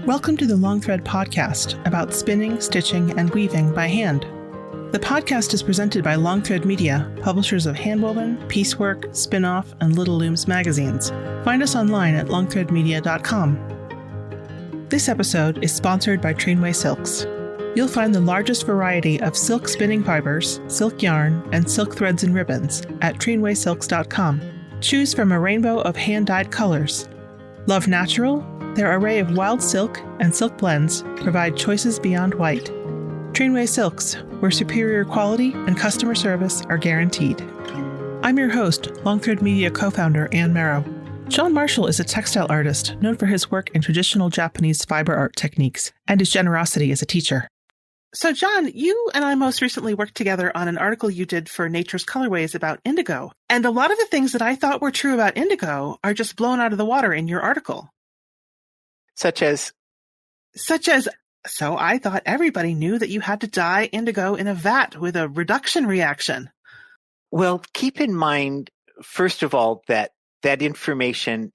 Welcome to the Long Thread podcast about spinning, stitching, and weaving by hand. The podcast is presented by Long Thread Media, publishers of Handwoven, Piecework, Spinoff, and Little Looms magazines. Find us online at longthreadmedia.com. This episode is sponsored by Trainway Silks. You'll find the largest variety of silk spinning fibers, silk yarn, and silk threads and ribbons at trainwaysilks.com. Choose from a rainbow of hand-dyed colors. Love natural? Their array of wild silk and silk blends provide choices beyond white. Trainway Silks, where superior quality and customer service are guaranteed. I'm your host, Long Thread Media co-founder Ann Merrow. John Marshall is a textile artist known for his work in traditional Japanese fiber art techniques and his generosity as a teacher. So John, you and I most recently worked together on an article you did for Nature's Colorways about indigo. And a lot of the things that I thought were true about indigo are just blown out of the water in your article. Such as, so I thought everybody knew that you had to dye indigo in a vat with a reduction reaction. Well, keep in mind, first of all, that information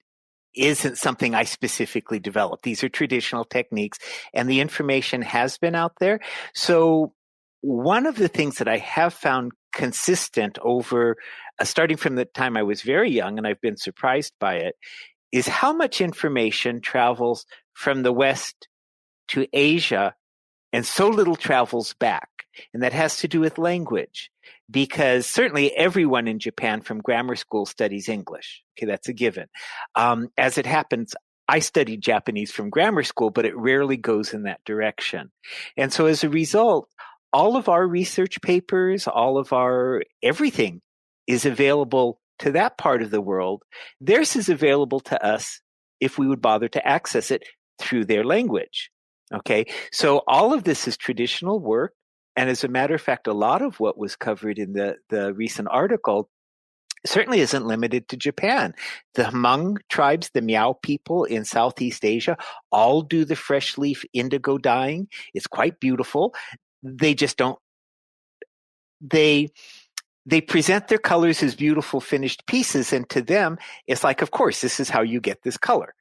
isn't something I specifically developed. These are traditional techniques, and the information has been out there. So one of the things that I have found consistent over, starting from the time I was very young, and I've been surprised by it, is how much information travels from the West to Asia, and so little travels back. And that has to do with language, because certainly everyone in Japan from grammar school studies English. Okay, that's a given. As it happens, I studied Japanese from grammar school, but it rarely goes in that direction. And so as a result, all of our research papers, all of our everything is available to that part of the world. Theirs is available to us if we would bother to access it through their language. Okay, so all of this is traditional work. And as a matter of fact, a lot of what was covered in the recent article certainly isn't limited to Japan. The Hmong tribes, the Miao people in Southeast Asia, all do the fresh leaf indigo dyeing. It's quite beautiful. They just don't, they present their colors as beautiful finished pieces. And to them, it's like, of course, this is how you get this color.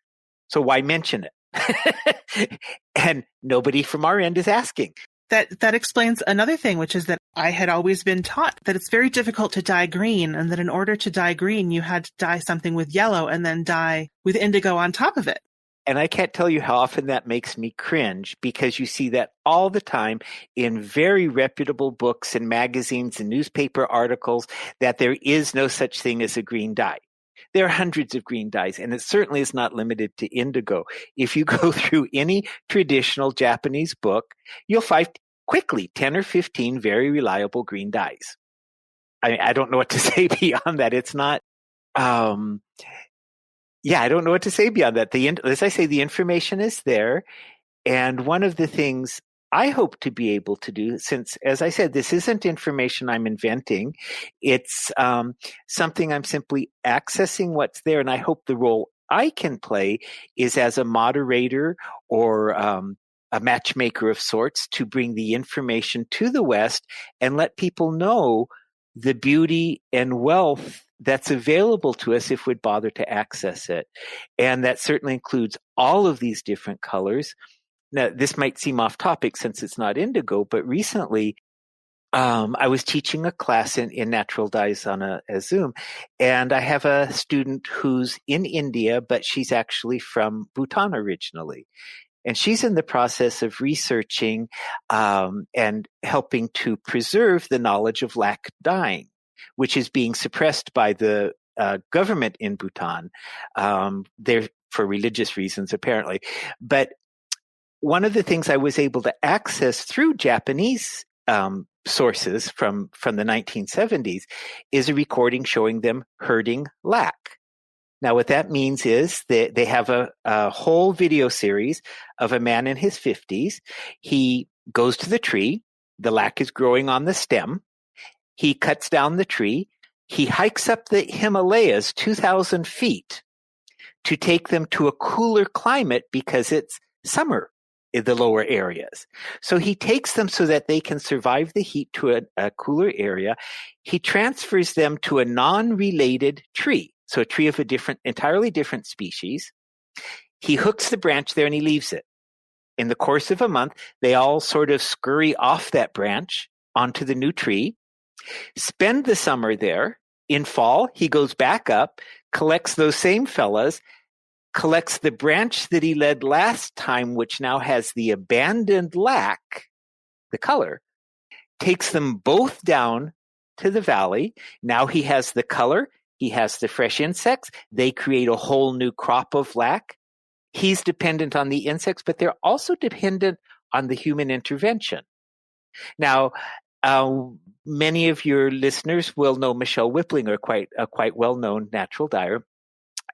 So why mention it? And nobody from our end is asking. That explains another thing, which is that I had always been taught that it's very difficult to dye green, and that in order to dye green, you had to dye something with yellow and then dye with indigo on top of it. And I can't tell you how often that makes me cringe, because you see that all the time in very reputable books and magazines and newspaper articles, that there is no such thing as a green dye. There are hundreds of green dyes, and it certainly is not limited to indigo. If you go through any traditional Japanese book, you'll find quickly 10 or 15 very reliable green dyes. I don't know what to say beyond that. It's not, I don't know what to say beyond that. As I say, the information is there. And one of the things I hope to be able to do, since, as I said, this isn't information I'm inventing. It's something I'm simply accessing what's there. And I hope the role I can play is as a moderator or a matchmaker of sorts to bring the information to the West and let people know the beauty and wealth that's available to us if we'd bother to access it. And that certainly includes all of these different colors. Now, this might seem off topic since it's not indigo, but recently I was teaching a class in natural dyes on a Zoom, and I have a student who's in India, but she's actually from Bhutan originally. And she's in the process of researching and helping to preserve the knowledge of lac dyeing, which is being suppressed by the government in Bhutan. They're for religious reasons, apparently. But one of the things I was able to access through Japanese sources from the 1970s is a recording showing them herding lac. Now, what that means is that they have a whole video series of a man in his 50s. He goes to the tree. The lac is growing on the stem. He cuts down the tree. He hikes up the Himalayas 2,000 feet to take them to a cooler climate because it's summer in the lower areas. So he takes them so that they can survive the heat to a cooler area. He transfers them to a non-related tree. so a tree of entirely different species. He hooks the branch there and he leaves it. In the course of a month, they all sort of scurry off that branch onto the new tree, spend the summer there. In fall, he goes back up, collects those same fellas, collects the branch that he led last time, which now has the abandoned lac, the color, takes them both down to the valley. Now he has the color, he has the fresh insects. They create a whole new crop of lac. He's dependent on the insects, but they're also dependent on the human intervention. Now, many of your listeners will know Michelle Whiplinger, a quite well-known natural dyer.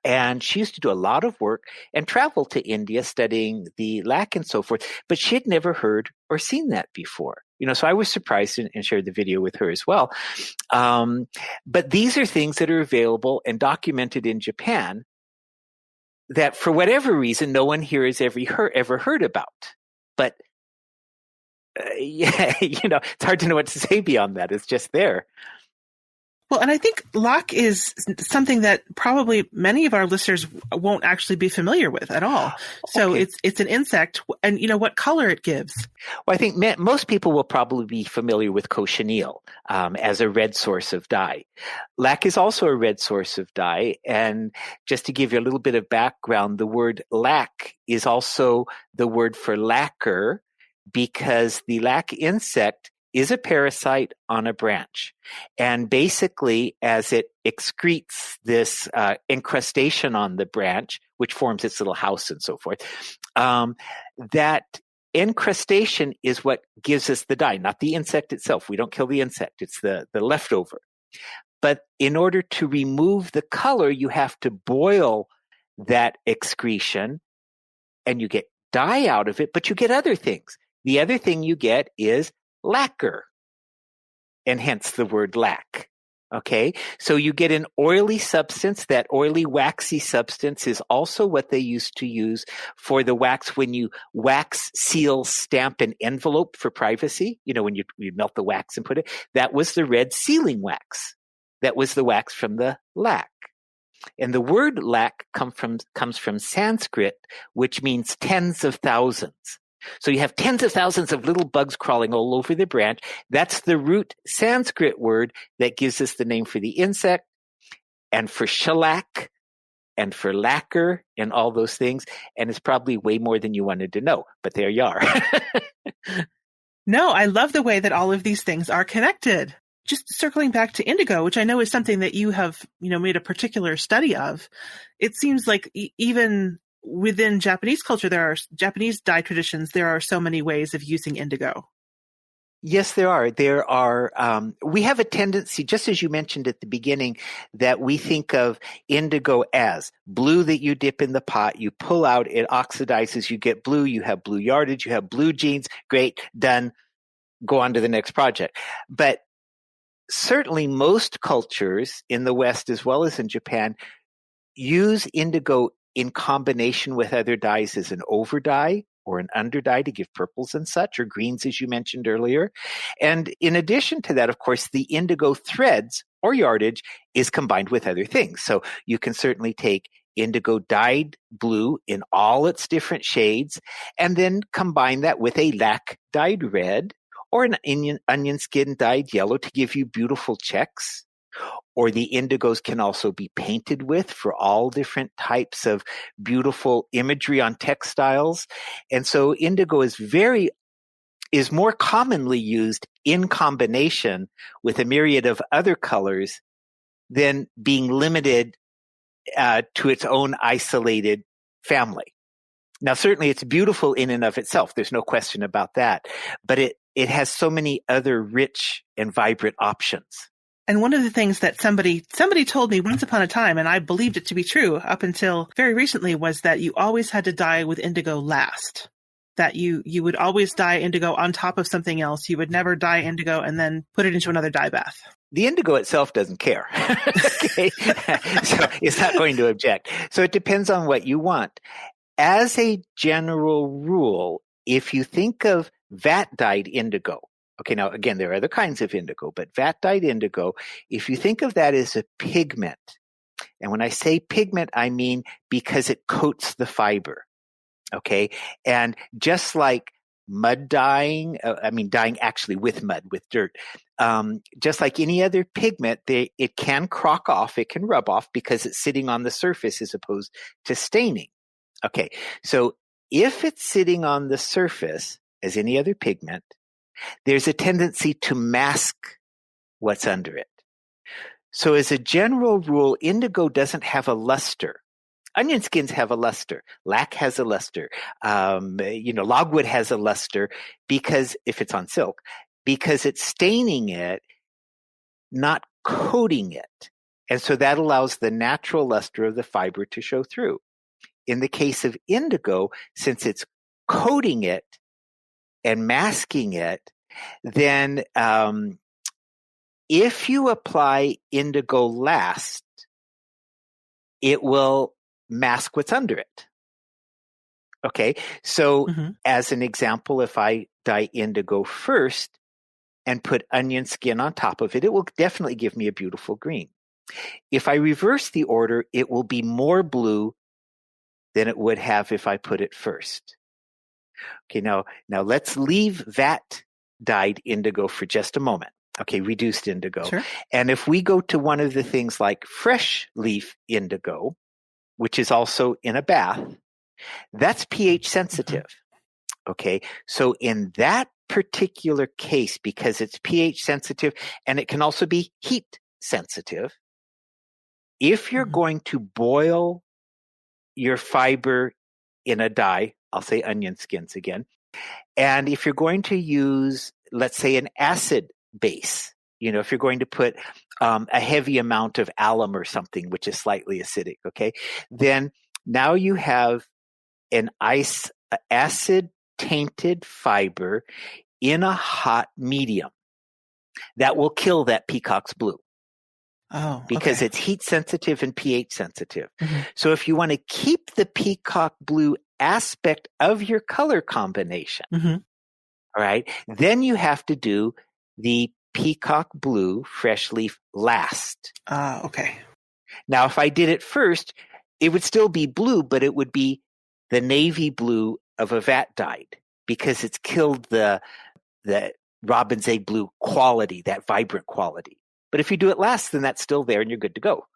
And she used to do a lot of work and travel to India studying the lac and so forth, but she had never heard or seen that before. So I was surprised and shared the video with her as well. But these are things that are available and documented in Japan that for whatever reason, no one here has ever heard about. But it's hard to know what to say beyond that. It's just there. Well, and I think lac is something that probably many of our listeners won't actually be familiar with at all. So Okay. It's an insect, and what color it gives. Well, I think most people will probably be familiar with cochineal as a red source of dye. Lac is also a red source of dye, and just to give you a little bit of background, the word lac is also the word for lacquer, because the lac insect is a parasite on a branch. And basically, as it excretes this incrustation on the branch, which forms its little house and so forth, that incrustation is what gives us the dye, not the insect itself. We don't kill the insect. It's the leftover. But in order to remove the color, you have to boil that excretion, and you get dye out of it, but you get other things. The other thing you get is lacquer, and hence the word lac. Okay, so you get an oily substance. That oily, waxy substance is also what they used to use for the wax when you wax, seal, stamp an envelope for privacy. When you melt the wax and put it, that was the red sealing wax. That was the wax from the lac. And the word lac comes from Sanskrit, which means tens of thousands. So you have tens of thousands of little bugs crawling all over the branch. That's the root Sanskrit word that gives us the name for the insect, and for shellac, and for lacquer, and all those things. And it's probably way more than you wanted to know, but there you are. No, I love the way that all of these things are connected. Just circling back to indigo, which I know is something that you have, made a particular study of. It seems like even within Japanese culture, there are Japanese dye traditions. There are so many ways of using indigo. Yes, there are. We have a tendency, just as you mentioned at the beginning, that we think of indigo as blue that you dip in the pot, you pull out, it oxidizes, you get blue, you have blue yardage, you have blue jeans, great, done, go on to the next project. But certainly most cultures in the West as well as in Japan use indigo in combination with other dyes as an overdye or an underdye to give purples and such, or greens, as you mentioned earlier. And in addition to that, of course, the indigo threads or yardage is combined with other things. So you can certainly take indigo dyed blue in all its different shades and then combine that with a lac dyed red or an onion skin dyed yellow to give you beautiful checks. Or the indigos can also be painted with for all different types of beautiful imagery on textiles. And so indigo is more commonly used in combination with a myriad of other colors than being limited to its own isolated family. Now, certainly it's beautiful in and of itself. There's no question about that. But it has so many other rich and vibrant options. And one of the things that somebody told me once upon a time, and I believed it to be true up until very recently, was that you always had to dye with indigo last. That you would always dye indigo on top of something else. You would never dye indigo and then put it into another dye bath. The indigo itself doesn't care. Okay? So it's not going to object. So it depends on what you want. As a general rule, if you think of vat-dyed indigo, okay, now again, there are other kinds of indigo, but vat-dyed indigo, if you think of that as a pigment, And when I say pigment, I mean because it coats the fiber. Okay. And just like mud dyeing, dyeing actually with mud, with dirt, just like any other pigment, it can crock off, it can rub off because it's sitting on the surface as opposed to staining. Okay. So if it's sitting on the surface as any other pigment, there's a tendency to mask what's under it. So as a general rule, indigo doesn't have a luster. Onion skins have a luster. Lac has a luster. Logwood has a luster because if it's on silk, because it's staining it, not coating it. And so that allows the natural luster of the fiber to show through. In the case of indigo, since it's coating it and masking it, then if you apply indigo last, it will mask what's under it. Okay, so as an example, if I dye indigo first and put onion skin on top of it, it will definitely give me a beautiful green. If I reverse the order, it will be more blue than it would have if I put it first. Okay, now let's leave that dyed indigo for just a moment. Okay, reduced indigo. Sure. And if we go to one of the things like fresh leaf indigo, which is also in a bath, that's pH sensitive. Okay, so in that particular case, because it's pH sensitive and it can also be heat sensitive, if you're going to boil your fiber in a dye, I'll say onion skins again, and if you're going to use, let's say, an acid base, if you're going to put a heavy amount of alum or something, which is slightly acidic, okay, then now you have an acid-tainted fiber in a hot medium that will kill that peacock's blue. Oh, okay. Because it's heat sensitive and pH sensitive. So if you want to keep the peacock blue aspect of your color combination, all right, then you have to do the peacock blue fresh leaf last. Okay. Now, if I did it first, it would still be blue, but it would be the navy blue of a vat dyed because it's killed the robin's egg blue quality, that vibrant quality. But if you do it last, then that's still there and you're good to go.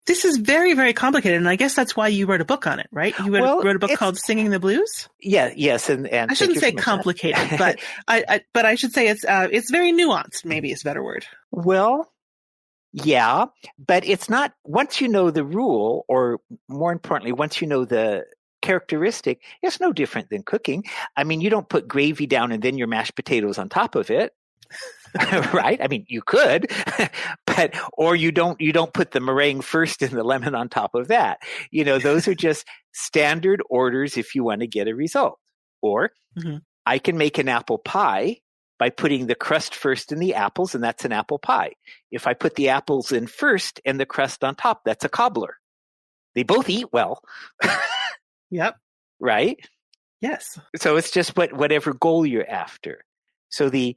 This is very, very complicated, and I guess that's why you wrote a book on it, right? You wrote a book called Singing the Blues? Yes, and I shouldn't say complicated, but I should say it's very nuanced, maybe is a better word. Well, yeah, but it's not, once you know the rule, or more importantly, once you know the characteristic, it's no different than cooking. I mean, you don't put gravy down and then your mashed potatoes on top of it. Right? I mean, you could, or you don't put the meringue first and the lemon on top of that. Those are just standard orders if you want to get a result. Or I can make an apple pie by putting the crust first in the apples, and that's an apple pie. If I put the apples in first and the crust on top, that's a cobbler. They both eat well. Yep. Right? Yes. So it's just whatever goal you're after. So the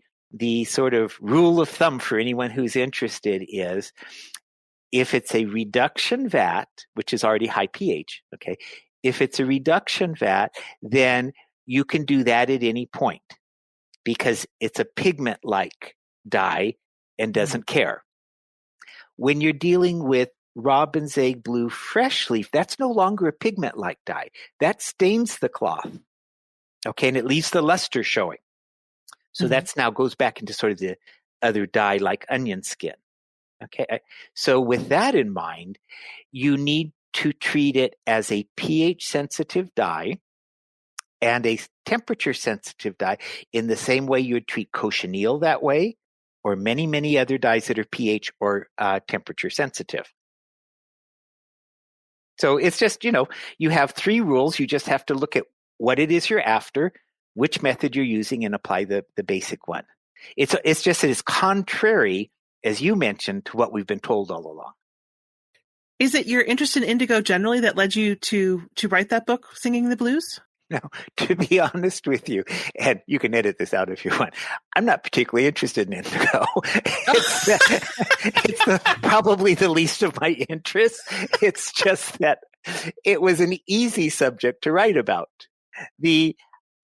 sort of rule of thumb for anyone who's interested is if it's a reduction vat, which is already high pH, okay, if it's a reduction vat, then you can do that at any point because it's a pigment-like dye and doesn't care. When you're dealing with robin's egg blue fresh leaf, that's no longer a pigment-like dye. That stains the cloth, okay, and it leaves the luster showing. So that's now goes back into sort of the other dye like onion skin. Okay. So with that in mind, you need to treat it as a pH sensitive dye and a temperature sensitive dye in the same way you would treat cochineal that way, or many, many other dyes that are pH or temperature sensitive. So it's just, you have 3 rules. You just have to look at what it is you're after, which method you're using, and apply the basic one. It's just that it's contrary, as you mentioned, to what we've been told all along. Is it your interest in indigo generally that led you to write that book, Singing the Blues? Now, to be honest with you, and you can edit this out if you want, I'm not particularly interested in indigo. It's probably the least of my interests. It's just that it was an easy subject to write about.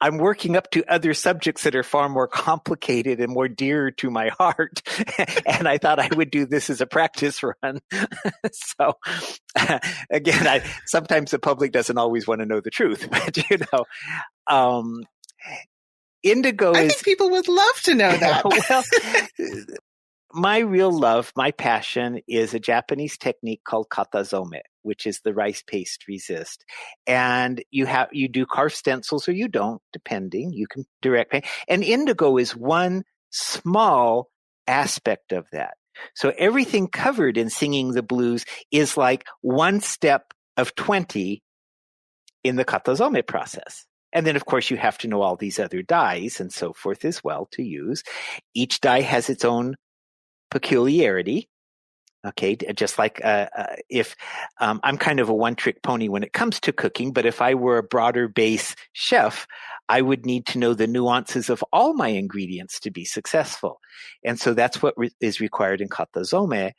I'm working up to other subjects that are far more complicated and more dear to my heart. And I thought I would do this as a practice run. So again, sometimes the public doesn't always want to know the truth, but indigo I think people would love to know that. Well, my real love, my passion is a Japanese technique called Katazome, which is the rice paste resist. And you do carved stencils or you don't, depending. You can direct paint. And indigo is one small aspect of that. So everything covered in Singing the Blues is like one step of 20 in the Katazome process. And then, of course, you have to know all these other dyes and so forth as well to use. Each dye has its own peculiarity. Okay, just like if I'm kind of a one-trick pony when it comes to cooking, but if I were a broader base chef, I would need to know the nuances of all my ingredients to be successful. And so that's what is required in Katazome,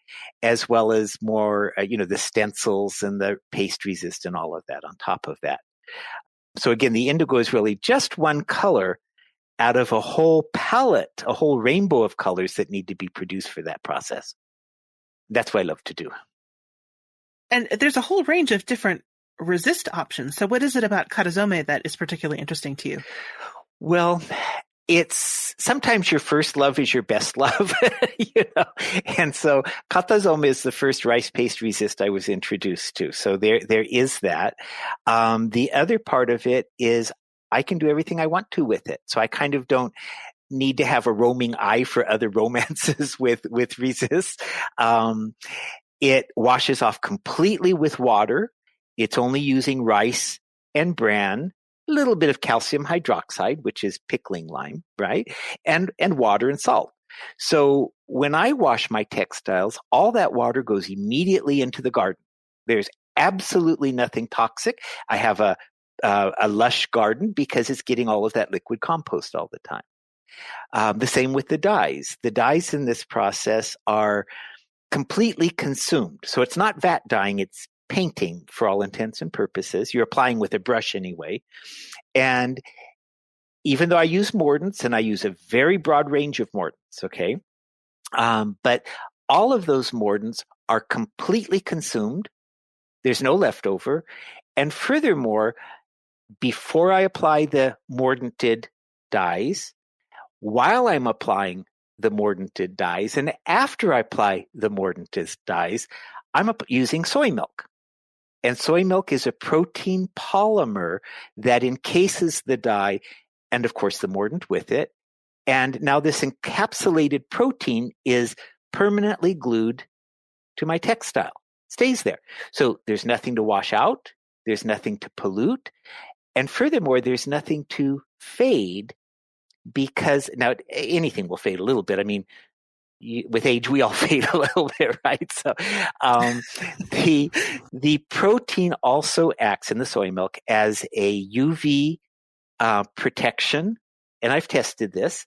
as well as more, the stencils and the paste resist and all of that on top of that. So again, the indigo is really just one color out of a whole palette, a whole rainbow of colors that need to be produced for that process. That's what I love to do. And there's a whole range of different resist options. So what is it about Katazome that is particularly interesting to you? Well, it's sometimes your first love is your best love, And so Katazome is the first rice paste resist I was introduced to. So there is that. The other part of it is I can do everything I want to with it. So I kind of don't need to have a roaming eye for other romances with resist. It washes off completely with water. It's only using rice and bran, a little bit of calcium hydroxide, which is pickling lime, right? And water and salt. So when I wash my textiles, all that water goes immediately into the garden. There's absolutely nothing toxic. I have a lush garden because it's getting all of that liquid compost all the time. The same with the dyes. The dyes in this process are completely consumed. So it's not vat dyeing, it's painting for all intents and purposes. You're applying with a brush anyway. And even though I use mordants, and I use a very broad range of mordants, okay? But all of those mordants are completely consumed. There's no leftover. And furthermore, before I apply the mordanted dyes, while I'm applying the mordanted dyes, and after I apply the mordanted dyes, I'm using soy milk. And soy milk is a protein polymer that encases the dye and, of course, the mordant with it. And now this encapsulated protein is permanently glued to my textile. It stays there. So there's nothing to wash out. There's nothing to pollute. And furthermore, there's nothing to fade, because now anything will fade a little bit. I mean, with age, we all fade a little bit, right? So the protein also acts in the soy milk as a UV protection, and I've tested this.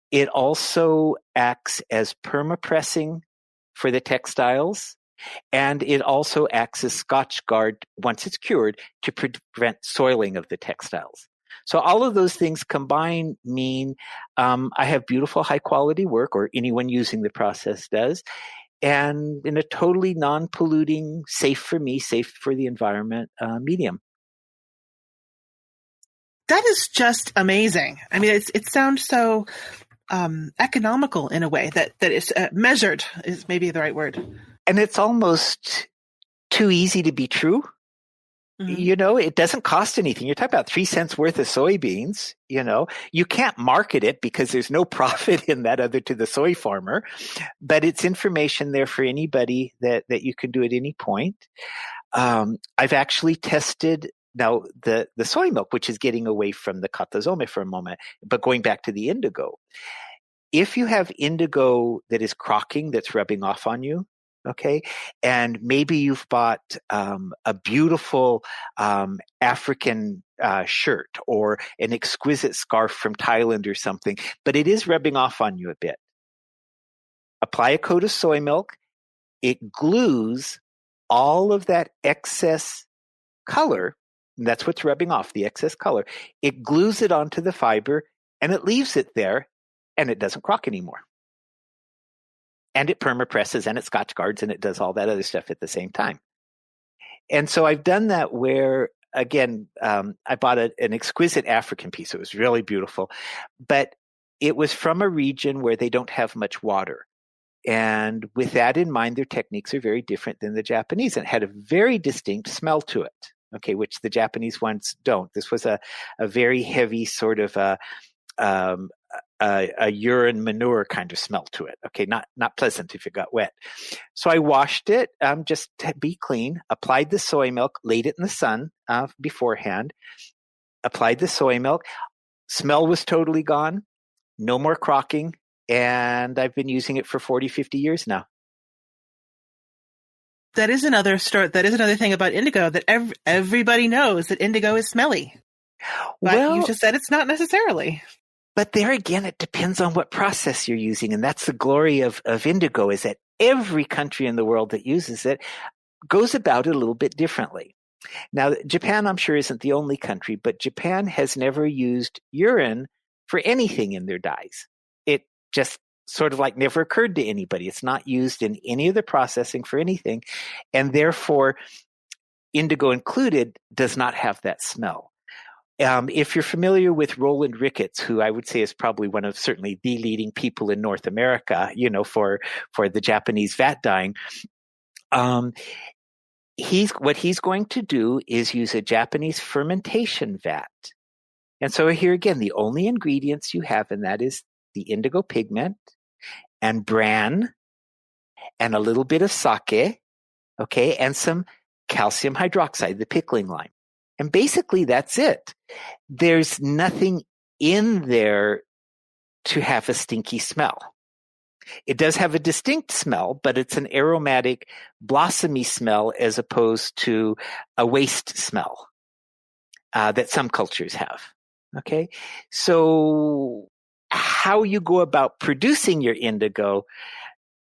It also acts as permapressing for the textiles, and it also acts as Scotch guard once it's cured to prevent soiling of the textiles. So all of those things combined mean I have beautiful, high-quality work, or anyone using the process does, and in a totally non-polluting, safe for me, safe for the environment medium. That is just amazing. I mean, it sounds so economical in a way that it's measured is maybe the right word. And it's almost too easy to be true. Mm-hmm. It doesn't cost anything. You're talking about 3 cents worth of soybeans. You can't market it because there's no profit in that other to the soy farmer, but it's information there for anybody that you can do at any point. I've actually tested now the soy milk, which is getting away from the Katazome for a moment, but going back to the indigo. If you have indigo that is crocking, that's rubbing off on you, Okay. And maybe you've bought a beautiful African shirt or an exquisite scarf from Thailand or something, but it is rubbing off on you a bit. Apply a coat of soy milk. It glues all of that excess color. And that's what's rubbing off, the excess color. It glues it onto the fiber and it leaves it there and it doesn't crock anymore. And it permapresses and it scotch guards and it does all that other stuff at the same time. And so I've done that where, again, I bought an exquisite African piece. It was really beautiful, but it was from a region where they don't have much water. And with that in mind, their techniques are very different than the Japanese, and it had a very distinct smell to it, okay, which the Japanese ones don't. This was a very heavy sort of a urine manure kind of smell to it. Okay, not pleasant if it got wet. So I washed it just to be clean, applied the soy milk, laid it in the sun beforehand, applied the soy milk. Smell was totally gone, no more crocking, and I've been using it for 40, 50 years now. That is another story. That is another thing about indigo, that everybody knows that indigo is smelly. But Well, you just said it's not necessarily. But there again, it depends on what process you're using. And that's the glory of indigo, is that every country in the world that uses it goes about it a little bit differently. Now, Japan, I'm sure, isn't the only country, but Japan has never used urine for anything in their dyes. It just sort of like never occurred to anybody. It's not used in any of the processing for anything. And therefore, indigo included does not have that smell. If you're familiar with Roland Ricketts, who I would say is probably one of certainly the leading people in North America, for the Japanese vat dyeing, what he's going to do is use a Japanese fermentation vat. And so here again, the only ingredients you have in that is the indigo pigment and bran and a little bit of sake, okay, and some calcium hydroxide, the pickling lime. And basically that's it. There's nothing in there to have a stinky smell. It does have a distinct smell, but it's an aromatic, blossomy smell as opposed to a waste smell that some cultures have. Okay, so how you go about producing your indigo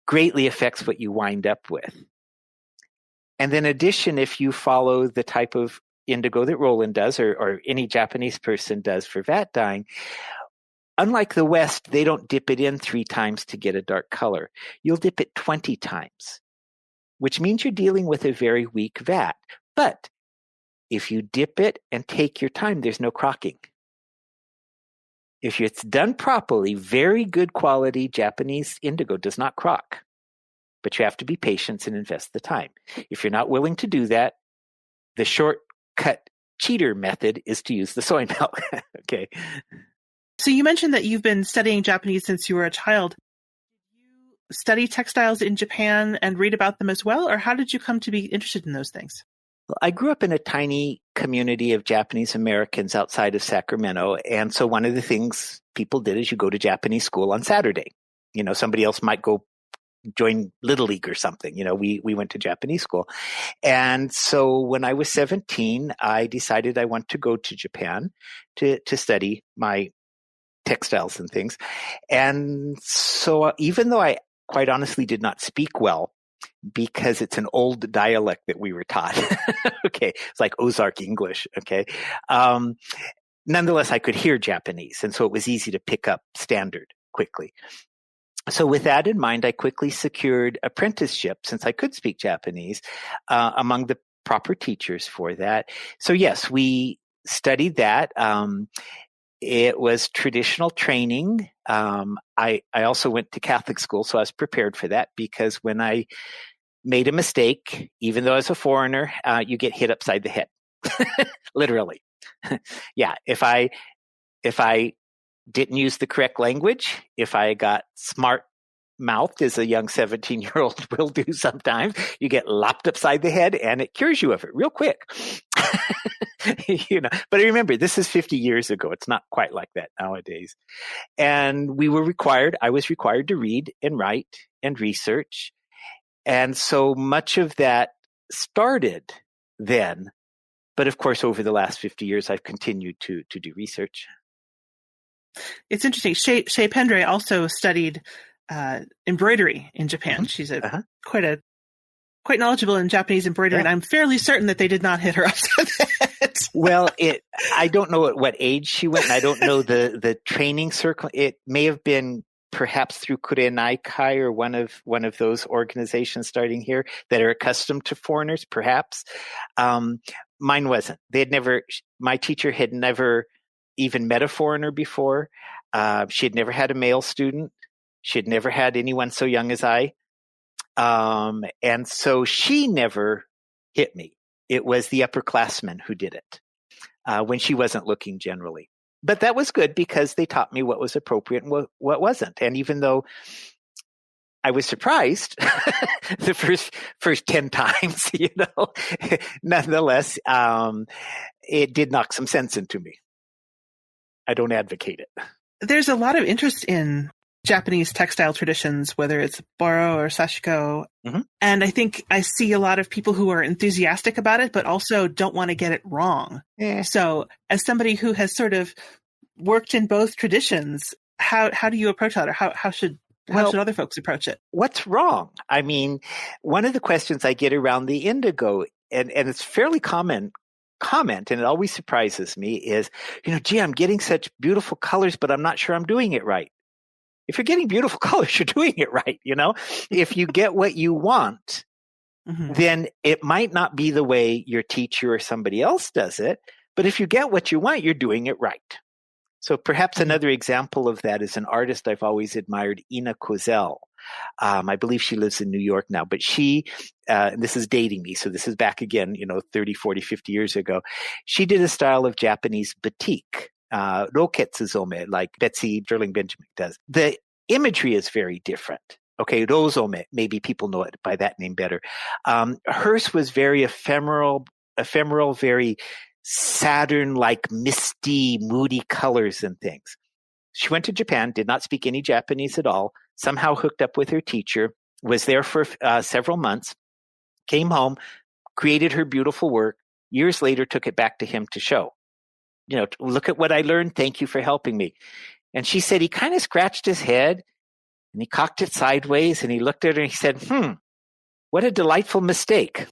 greatly affects what you wind up with. And then in addition, if you follow the type of indigo that Roland does, or any Japanese person does for vat dyeing, unlike the West, they don't dip it in 3 times to get a dark color. You'll dip it 20 times, which means you're dealing with a very weak vat. But if you dip it and take your time, there's no crocking. If it's done properly, very good quality Japanese indigo does not crock. But you have to be patient and invest the time. If you're not willing to do that, the shortcut cheater method is to use the soy milk. Okay. So you mentioned that you've been studying Japanese since you were a child. Did you study textiles in Japan and read about them as well, or how did you come to be interested in those things? Well, I grew up in a tiny community of Japanese Americans outside of Sacramento. And so one of the things people did is you go to Japanese school on Saturday. Somebody else might go join Little League or something. We went to Japanese school. And so when I was 17, I decided I want to go to Japan to study my textiles and things. And so even though I quite honestly did not speak well, because it's an old dialect that we were taught. Okay. It's like Ozark English. Okay. Nonetheless, I could hear Japanese. And so it was easy to pick up standard quickly. So with that in mind, I quickly secured apprenticeship, since I could speak Japanese, among the proper teachers for that. So yes, we studied that. It was traditional training. I also went to Catholic school, so I was prepared for that, because when I made a mistake, even though I was a foreigner, you get hit upside the head, literally. Yeah, if I didn't use the correct language, if I got smart mouthed, as a young 17-year-old will do sometimes, you get lopped upside the head, and it cures you of it real quick. But remember, this is 50 years ago. It's not quite like that nowadays. And I was required to read and write and research. And so much of that started then. But of course, over the last 50 years, I've continued to do research. It's interesting. Shea Pendre also studied embroidery in Japan. Mm-hmm. She's quite knowledgeable in Japanese embroidery, and I'm fairly certain that they did not hit her up to that. Well, I don't know at what age she went, and I don't know the training circle. It may have been perhaps through Kurenai Kai or one of those organizations starting here that are accustomed to foreigners, perhaps. Mine wasn't. My teacher had never even met a foreigner before. She had never had a male student. She had never had anyone so young as I. And so she never hit me. It was the upperclassmen who did it when she wasn't looking generally. But that was good because they taught me what was appropriate and what wasn't. And even though I was surprised the first 10 times, nonetheless, it did knock some sense into me. I don't advocate it. There's a lot of interest in Japanese textile traditions, whether it's boro or sashiko. Mm-hmm. And I think I see a lot of people who are enthusiastic about it, but also don't want to get it wrong. Yeah. So as somebody who has sort of worked in both traditions, how do you approach that? Or how should other folks approach it? What's wrong? I mean, one of the questions I get around the indigo, and it's fairly common comment, and it always surprises me, is, gee, I'm getting such beautiful colors, but I'm not sure I'm doing it right. If you're getting beautiful colors, you're doing it right. If you get what you want, mm-hmm. then it might not be the way your teacher or somebody else does it. But if you get what you want, you're doing it right. So perhaps another example of that is an artist I've always admired, Ina Kozel. I believe she lives in New York now, but she, and this is dating me, so this is back again, 30, 40, 50 years ago. She did a style of Japanese batik. Katazome, like Betsy Sterling Benjamin does. The imagery is very different. Okay, rozome, maybe people know it by that name better. Hers was very ephemeral, very Saturn-like misty, moody colors and things. She went to Japan, did not speak any Japanese at all, somehow hooked up with her teacher, was there for several months, came home, created her beautiful work, years later took it back to him to show. Look at what I learned. Thank you for helping me. And she said he kind of scratched his head and he cocked it sideways and he looked at her and he said, what a delightful mistake.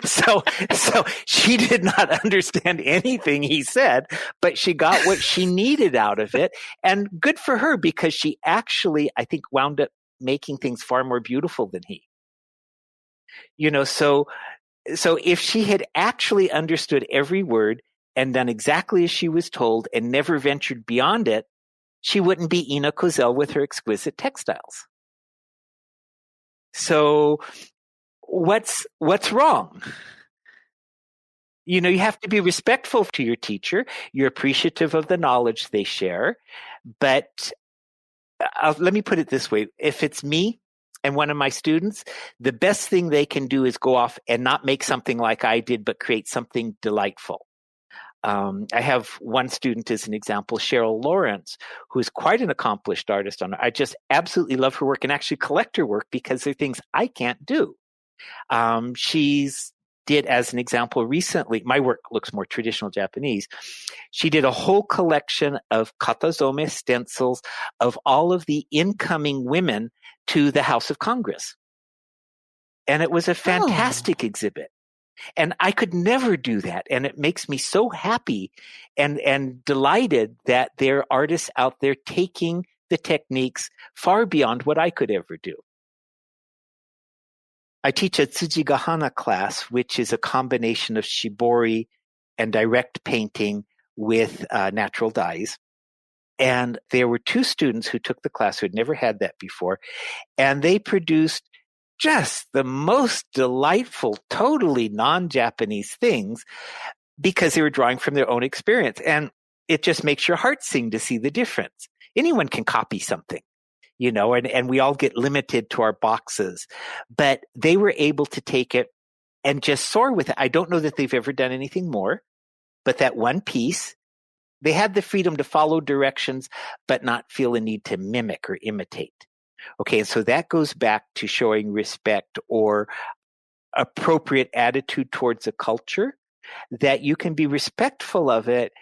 So she did not understand anything he said, but she got what she needed out of it. And good for her, because she actually, I think, wound up making things far more beautiful than he. So if she had actually understood every word and done exactly as she was told and never ventured beyond it, she wouldn't be Ina Kozel with her exquisite textiles. So what's wrong? You have to be respectful to your teacher. You're appreciative of the knowledge they share. But let me put it this way. If it's me and one of my students, the best thing they can do is go off and not make something like I did, but create something delightful. I have one student as an example, Cheryl Lawrence, who is quite an accomplished artist. I just absolutely love her work and actually collect her work because they're things I can't do. She's did, as an example, recently, my work looks more traditional Japanese. She did a whole collection of Katazome stencils of all of the incoming women to the House of Congress. And it was a fantastic exhibit. And I could never do that. And it makes me so happy and delighted that there are artists out there taking the techniques far beyond what I could ever do. I teach a Tsujigahana class, which is a combination of shibori and direct painting with natural dyes. And there were two students who took the class who had never had that before, and they produced just the most delightful, totally non-Japanese things because they were drawing from their own experience. And it just makes your heart sing to see the difference. Anyone can copy something, and we all get limited to our boxes. But they were able to take it and just soar with it. I don't know that they've ever done anything more, but that one piece, they had the freedom to follow directions, but not feel a need to mimic or imitate. Okay, and so that goes back to showing respect or appropriate attitude towards a culture, that you can be respectful of it.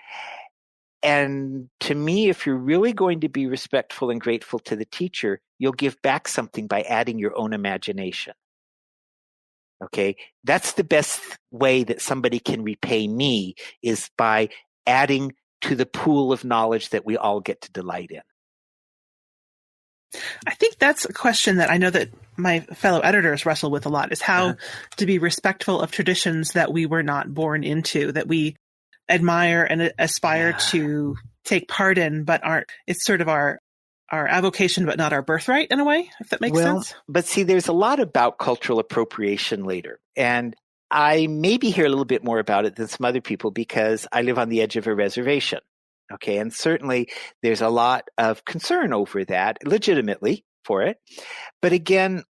And to me, if you're really going to be respectful and grateful to the teacher, you'll give back something by adding your own imagination. Okay, that's the best way that somebody can repay me, is by adding to the pool of knowledge that we all get to delight in. I think that's a question that I know that my fellow editors wrestle with a lot, is how to be respectful of traditions that we were not born into, that we admire and aspire to take part in, but aren't. It's sort of our avocation, but not our birthright, in a way, if that makes sense. But see, there's a lot about cultural appropriation later. And I maybe hear a little bit more about it than some other people because I live on the edge of a reservation. Okay. And certainly there's a lot of concern over that, legitimately, for it. But again,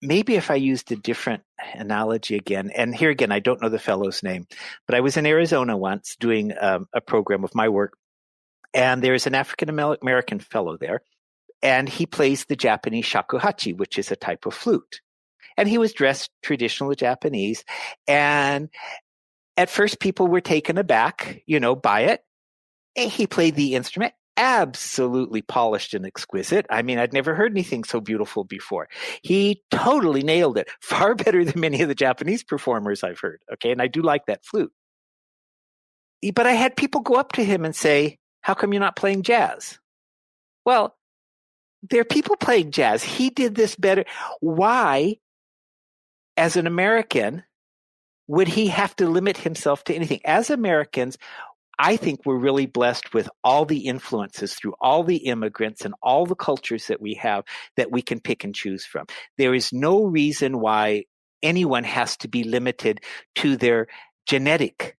maybe if I used a different analogy again, and here again, I don't know the fellow's name, but I was in Arizona once doing a program of my work. And there's an African-American fellow there, and he plays the Japanese shakuhachi, which is a type of flute. And he was dressed traditionally Japanese. And at first, people were taken aback, by it. And he played the instrument absolutely polished and exquisite. I mean, I'd never heard anything so beautiful before. He totally nailed it, far better than many of the Japanese performers I've heard. Okay, and I do like that flute. But I had people go up to him and say, "How come you're not playing jazz?" Well, there are people playing jazz. He did this better. Why, as an American, would he have to limit himself to anything? As Americans, I think we're really blessed with all the influences through all the immigrants and all the cultures that we have that we can pick and choose from. There is no reason why anyone has to be limited to their genetic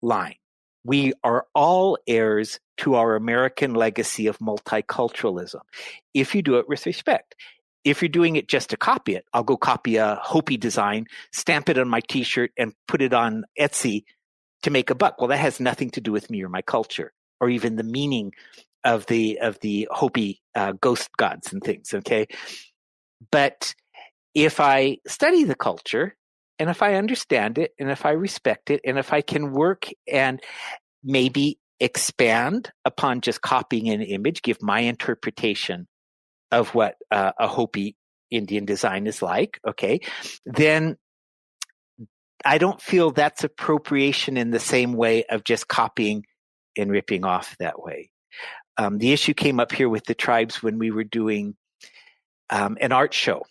line. We are all heirs to our American legacy of multiculturalism, if you do it with respect. If you're doing it just to copy it, I'll go copy a Hopi design, stamp it on my T-shirt, and put it on Etsy to make a buck. Well, that has nothing to do with me or my culture, or even the meaning of the Hopi ghost gods and things. Okay, but if I study the culture, and if I understand it, and if I respect it, and if I can work and maybe expand upon just copying an image, give my interpretation of what a Hopi Indian design is like, okay, then I don't feel that's appropriation in the same way of just copying and ripping off that way. The issue came up here with the tribes when we were doing an art show.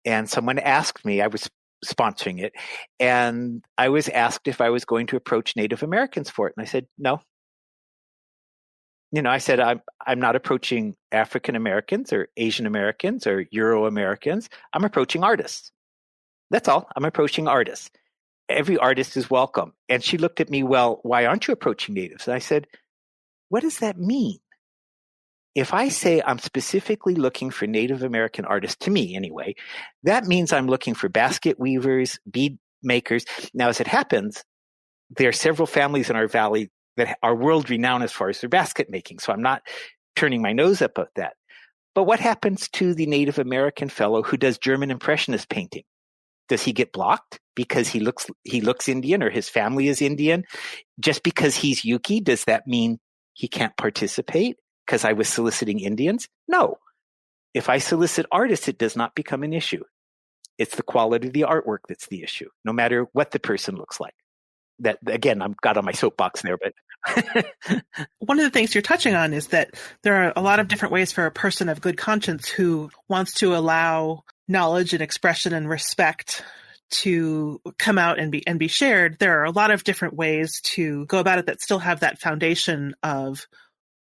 And someone asked me, I was sponsoring it, and I was asked if I was going to approach Native Americans for it. And I said, no. I said, I'm not approaching African Americans or Asian Americans or Euro Americans. I'm approaching artists. That's all. I'm approaching artists. Every artist is welcome. And she looked at me, well, why aren't you approaching natives? And I said, what does that mean? If I say I'm specifically looking for Native American artists, to me anyway, that means I'm looking for basket weavers, bead makers. Now, as it happens, there are several families in our valley that are world renowned as far as their basket making. So I'm not turning my nose up at that. But what happens to the Native American fellow who does German Impressionist painting? Does he get blocked because he looks Indian or his family is Indian? Just because he's Yuki, does that mean he can't participate because I was soliciting Indians? No. If I solicit artists, it does not become an issue. It's the quality of the artwork that's the issue, no matter what the person looks like. That, again, I've got on my soapbox there, but one of the things you're touching on is that there are a lot of different ways for a person of good conscience who wants to allow knowledge and expression and respect to come out and be shared. There are a lot of different ways to go about it that still have that foundation of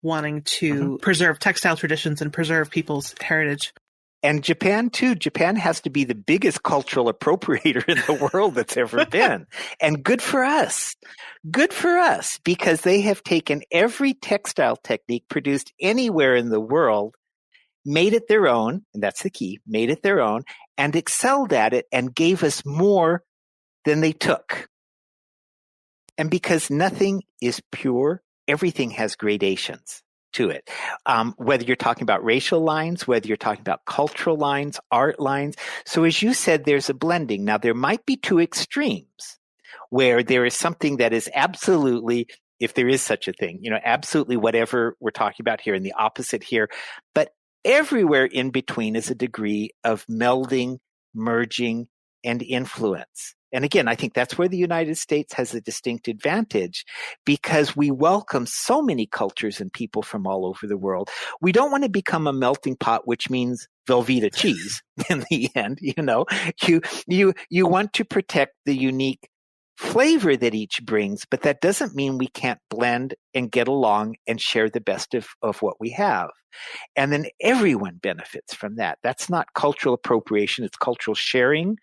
wanting to preserve textile traditions and preserve people's heritage. And Japan, too. Japan has to be the biggest cultural appropriator in the world that's ever been. And good for us. Good for us, because they have taken every textile technique produced anywhere in the world, made it their own, and that's the key, made it their own, and excelled at it and gave us more than they took. And because nothing is pure, everything has gradations. to it. Whether you're talking about racial lines, whether you're talking about cultural lines, art lines. So as you said, there's a blending. Now, there might be two extremes where there is something that is absolutely, if there is such a thing, absolutely whatever we're talking about here and the opposite here. But everywhere in between is a degree of melding, merging, and influence. And again, I think that's where the United States has a distinct advantage because we welcome so many cultures and people from all over the world. We don't want to become a melting pot, which means Velveeta cheese in the end. You want to protect the unique flavor that each brings, but that doesn't mean we can't blend and get along and share the best of what we have. And then everyone benefits from that. That's not cultural appropriation, it's cultural sharing.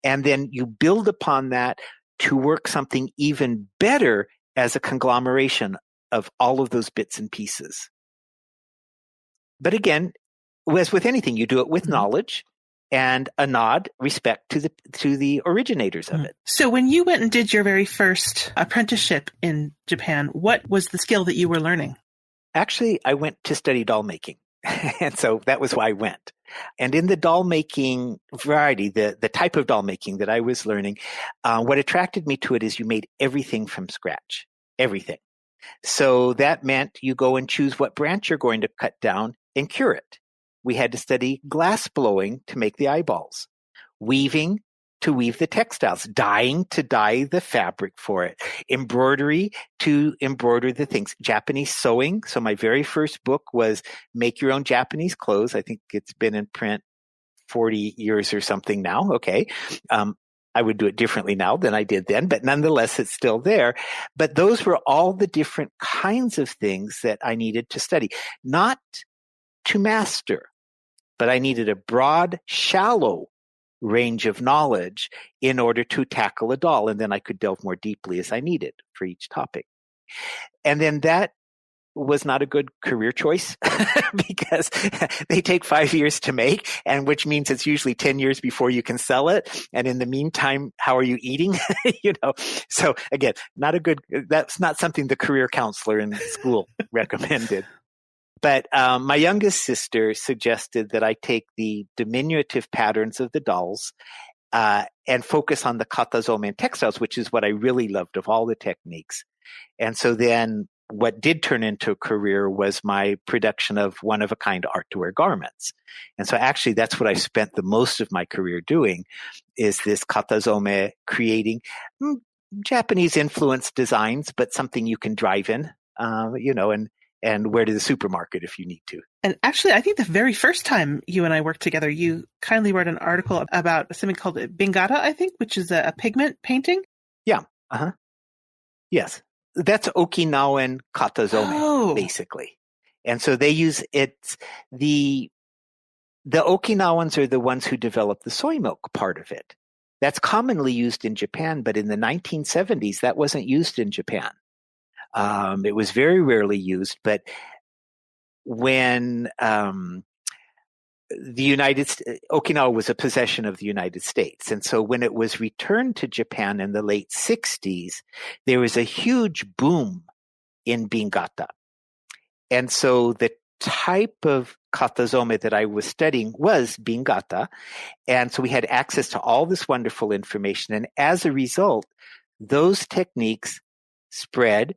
And then you build upon that to work something even better as a conglomeration of all of those bits and pieces. But again, as with anything, you do it with knowledge and a nod, respect to the originators of it. So when you went and did your very first apprenticeship in Japan, what was the skill that you were learning? Actually, I went to study doll making. And so that was why I went. And in the doll making variety, the type of doll making that I was learning, what attracted me to it is you made everything from scratch, everything. So that meant you go and choose what branch you're going to cut down and cure it. We had to study glass blowing to make the eyeballs, weaving to weave the textiles, dyeing to dye the fabric for it, embroidery to embroider the things, Japanese sewing. So my very first book was Make Your Own Japanese Clothes. I think it's been in print 40 years or something now. Okay. I would do it differently now than I did then, but nonetheless, it's still there. But those were all the different kinds of things that I needed to study, not to master, but I needed a broad, shallow range of knowledge in order to tackle a doll. And then I could delve more deeply as I needed for each topic. And then that was not a good career choice because they take 5 years to make, and which means it's usually 10 years before you can sell it. And in the meantime, how are you eating? So again, that's not something the career counselor in school recommended. But my youngest sister suggested that I take the diminutive patterns of the dolls and focus on the katazome and textiles, which is what I really loved of all the techniques. And so then what did turn into a career was my production of one-of-a-kind art-to-wear garments. And so actually that's what I spent the most of my career doing, is this katazome, creating Japanese-influenced designs, but something you can drive in, and wear to the supermarket if you need to. And actually, I think the very first time you and I worked together, you kindly wrote an article about something called bingata, I think, which is a pigment painting. Yeah. Uh-huh. Yes. That's Okinawan katazome, basically. And so they use it. The Okinawans are the ones who developed the soy milk part of it. That's commonly used in Japan, but in the 1970s, that wasn't used in Japan. It was very rarely used, but when Okinawa was a possession of the United States. And so when it was returned to Japan in the late 60s, there was a huge boom in bingata. And so the type of katazome that I was studying was bingata. And so we had access to all this wonderful information. And as a result, those techniques spread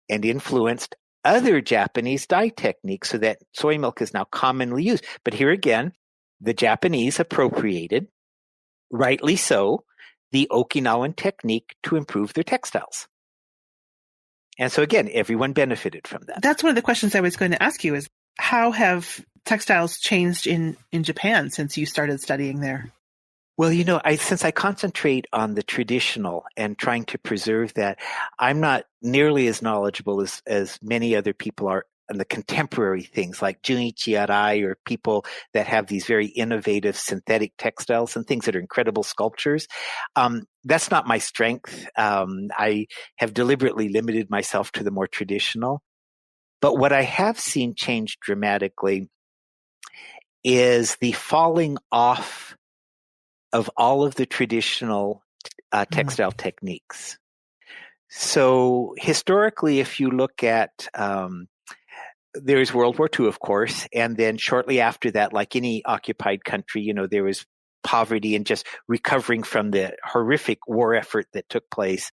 and influenced other Japanese dye techniques so that soy milk is now commonly used. But here again, the Japanese appropriated, rightly so, the Okinawan technique to improve their textiles. And so again, everyone benefited from that. That's one of the questions I was going to ask you is, how have textiles changed in Japan since you started studying there? Well, since I concentrate on the traditional and trying to preserve that, I'm not nearly as knowledgeable as many other people are on the contemporary things like Junichi Arai, or people that have these very innovative synthetic textiles and things that are incredible sculptures. That's not my strength. I have deliberately limited myself to the more traditional. But what I have seen change dramatically is the falling off of all of the traditional textile techniques. So historically, if you look at there's World War II, of course. And then shortly after that, like any occupied country, there was poverty and just recovering from the horrific war effort that took place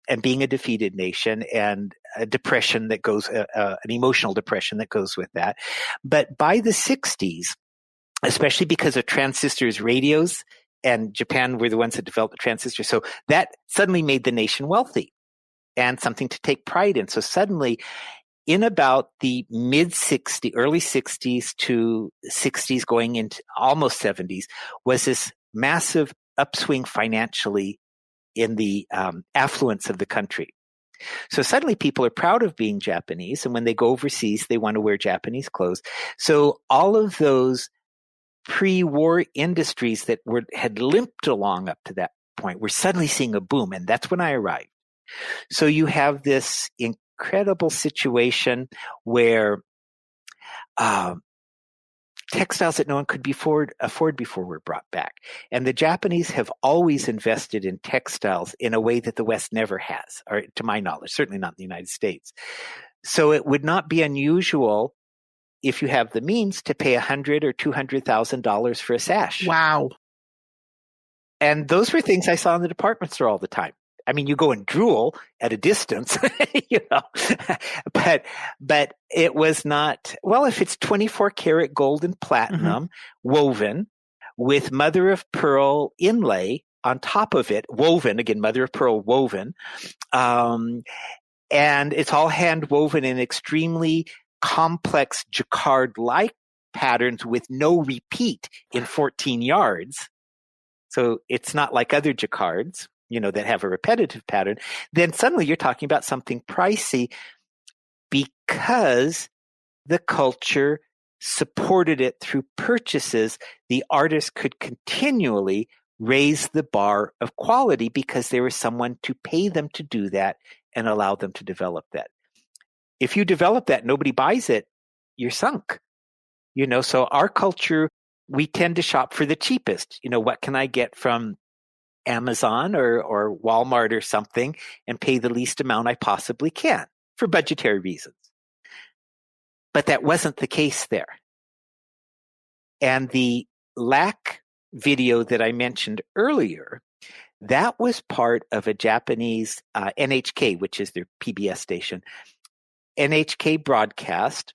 and being a defeated nation and a depression that goes, an emotional depression that goes with that. But by the 60s, especially because of transistors, radios, and Japan were the ones that developed the transistor. So that suddenly made the nation wealthy and something to take pride in. So suddenly, in about the early 60s to 60s, going into almost 70s, was this massive upswing financially in the affluence of the country. So suddenly people are proud of being Japanese, and when they go overseas, they want to wear Japanese clothes. So all of those pre-war industries that had limped along up to that point, we're suddenly seeing a boom, and that's when I arrived. So you have this incredible situation where textiles that no one could afford before were brought back. And the Japanese have always invested in textiles in a way that the West never has, or to my knowledge, certainly not in the United States. So it would not be unusual if you have the means to pay $100,000 or $200,000 for a sash. Wow. And those were things I saw in the department store all the time. I mean, you go and drool at a distance, but it was not, well, if it's 24 karat gold and platinum woven with mother of pearl inlay on top of it, woven, again, mother of pearl woven, and it's all hand woven in extremely complex jacquard-like patterns with no repeat in 14 yards. So it's not like other jacquards, that have a repetitive pattern. Then suddenly you're talking about something pricey because the culture supported it through purchases. The artist could continually raise the bar of quality because there was someone to pay them to do that and allow them to develop that. If you develop that, nobody buys it, you're sunk. So our culture, we tend to shop for the cheapest. What can I get from Amazon or Walmart or something and pay the least amount I possibly can for budgetary reasons. But that wasn't the case there. And the lac video that I mentioned earlier, that was part of a Japanese NHK, which is their PBS station, NHK broadcast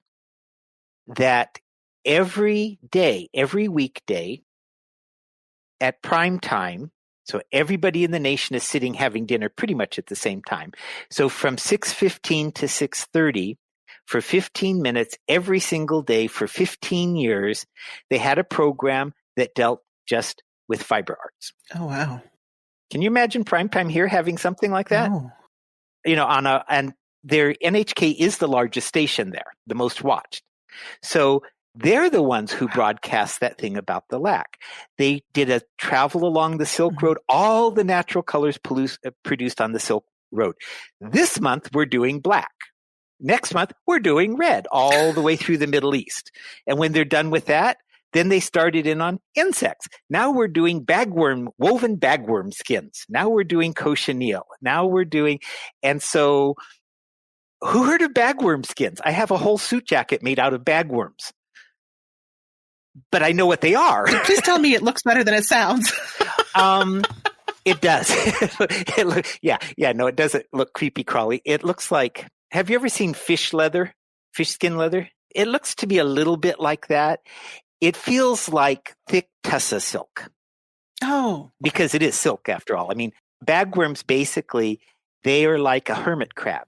that every weekday at prime time, so everybody in the nation is sitting having dinner pretty much at the same time. So from 6:15 to 6:30 for 15 minutes every single day for 15 years, they had a program that dealt just with fiber arts. Oh, wow. Can you imagine primetime here having something like that? No. And their NHK is the largest station there, the most watched. So they're the ones who broadcast that thing about the lac. They did a travel along the Silk Road, all the natural colors produced on the Silk Road. This month, we're doing black. Next month, we're doing red all the way through the Middle East. And when they're done with that, then they started in on insects. Now we're doing woven bagworm skins. Now we're doing cochineal. And so who heard of bagworm skins? I have a whole suit jacket made out of bagworms. But I know what they are. Please tell me it looks better than it sounds. It does. It doesn't look creepy crawly. It looks like, have you ever seen fish skin leather? It looks to be a little bit like that. It feels like thick tussa silk. Oh. Because it is silk after all. I mean, bagworms basically, they are like a hermit crab.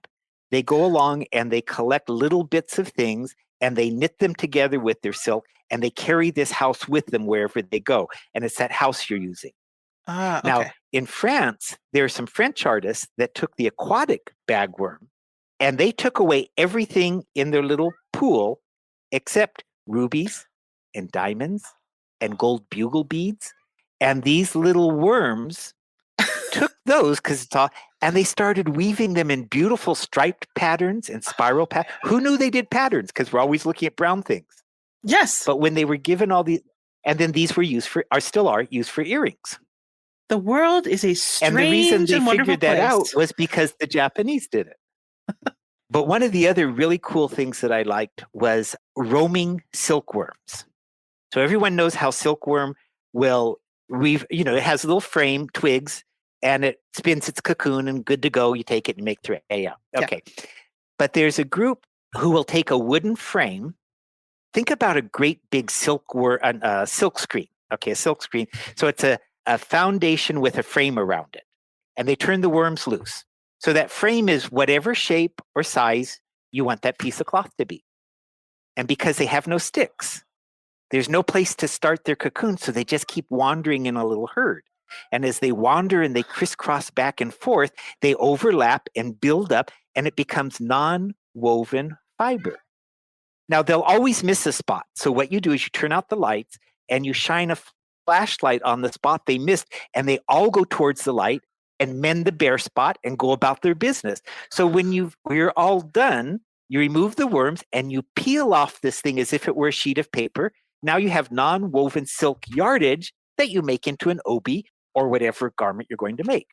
They go along and they collect little bits of things and they knit them together with their silk and they carry this house with them wherever they go. And it's that house you're using. Okay. Now, in France, there are some French artists that took the aquatic bagworm and they took away everything in their little pool except rubies and diamonds and gold bugle beads. And these little worms took those because it's all, and they started weaving them in beautiful striped patterns and spiral patterns. Who knew they did patterns? Because we're always looking at brown things. Yes. But when they were given all these, and then these were used for earrings. The world is a strange and the reason they and wonderful figured that place. out was because the Japanese did it. But one of the other really cool things that I liked was roaming silkworms. So everyone knows how silkworm will it has a little frame, twigs, and it spins its cocoon and good to go. You take it and make thread. Yeah. Okay. Yeah. But there's a group who will take a wooden frame. Think about a great big silk screen. Okay, a silk screen. So it's a foundation with a frame around it. And they turn the worms loose. So that frame is whatever shape or size you want that piece of cloth to be. And because they have no sticks, there's no place to start their cocoon, so they just keep wandering in a little herd. And as they wander and they crisscross back and forth, they overlap and build up, and it becomes non-woven fiber. Now, they'll always miss a spot. So what you do is you turn out the lights and you shine a flashlight on the spot they missed, and they all go towards the light and mend the bare spot and go about their business. So when you're all done, you remove the worms and you peel off this thing as if it were a sheet of paper. Now you have non-woven silk yardage that you make into an obi or whatever garment you're going to make.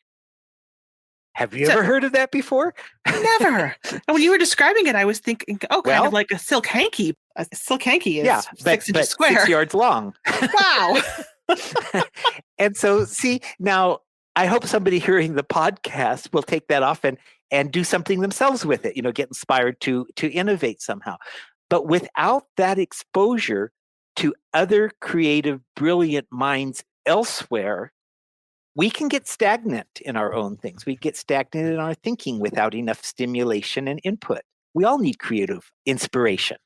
Have you ever heard of that before? Never. And when you were describing it, I was thinking, kind of like a silk hanky. A silk hanky is 6 inches square. 6 yards long. Wow. And so, see, now I hope somebody hearing the podcast will take that off and do something themselves with it, get inspired to innovate somehow. But without that exposure to other creative, brilliant minds elsewhere, we can get stagnant in our own things. We get stagnant in our thinking without enough stimulation and input. We all need creative inspiration.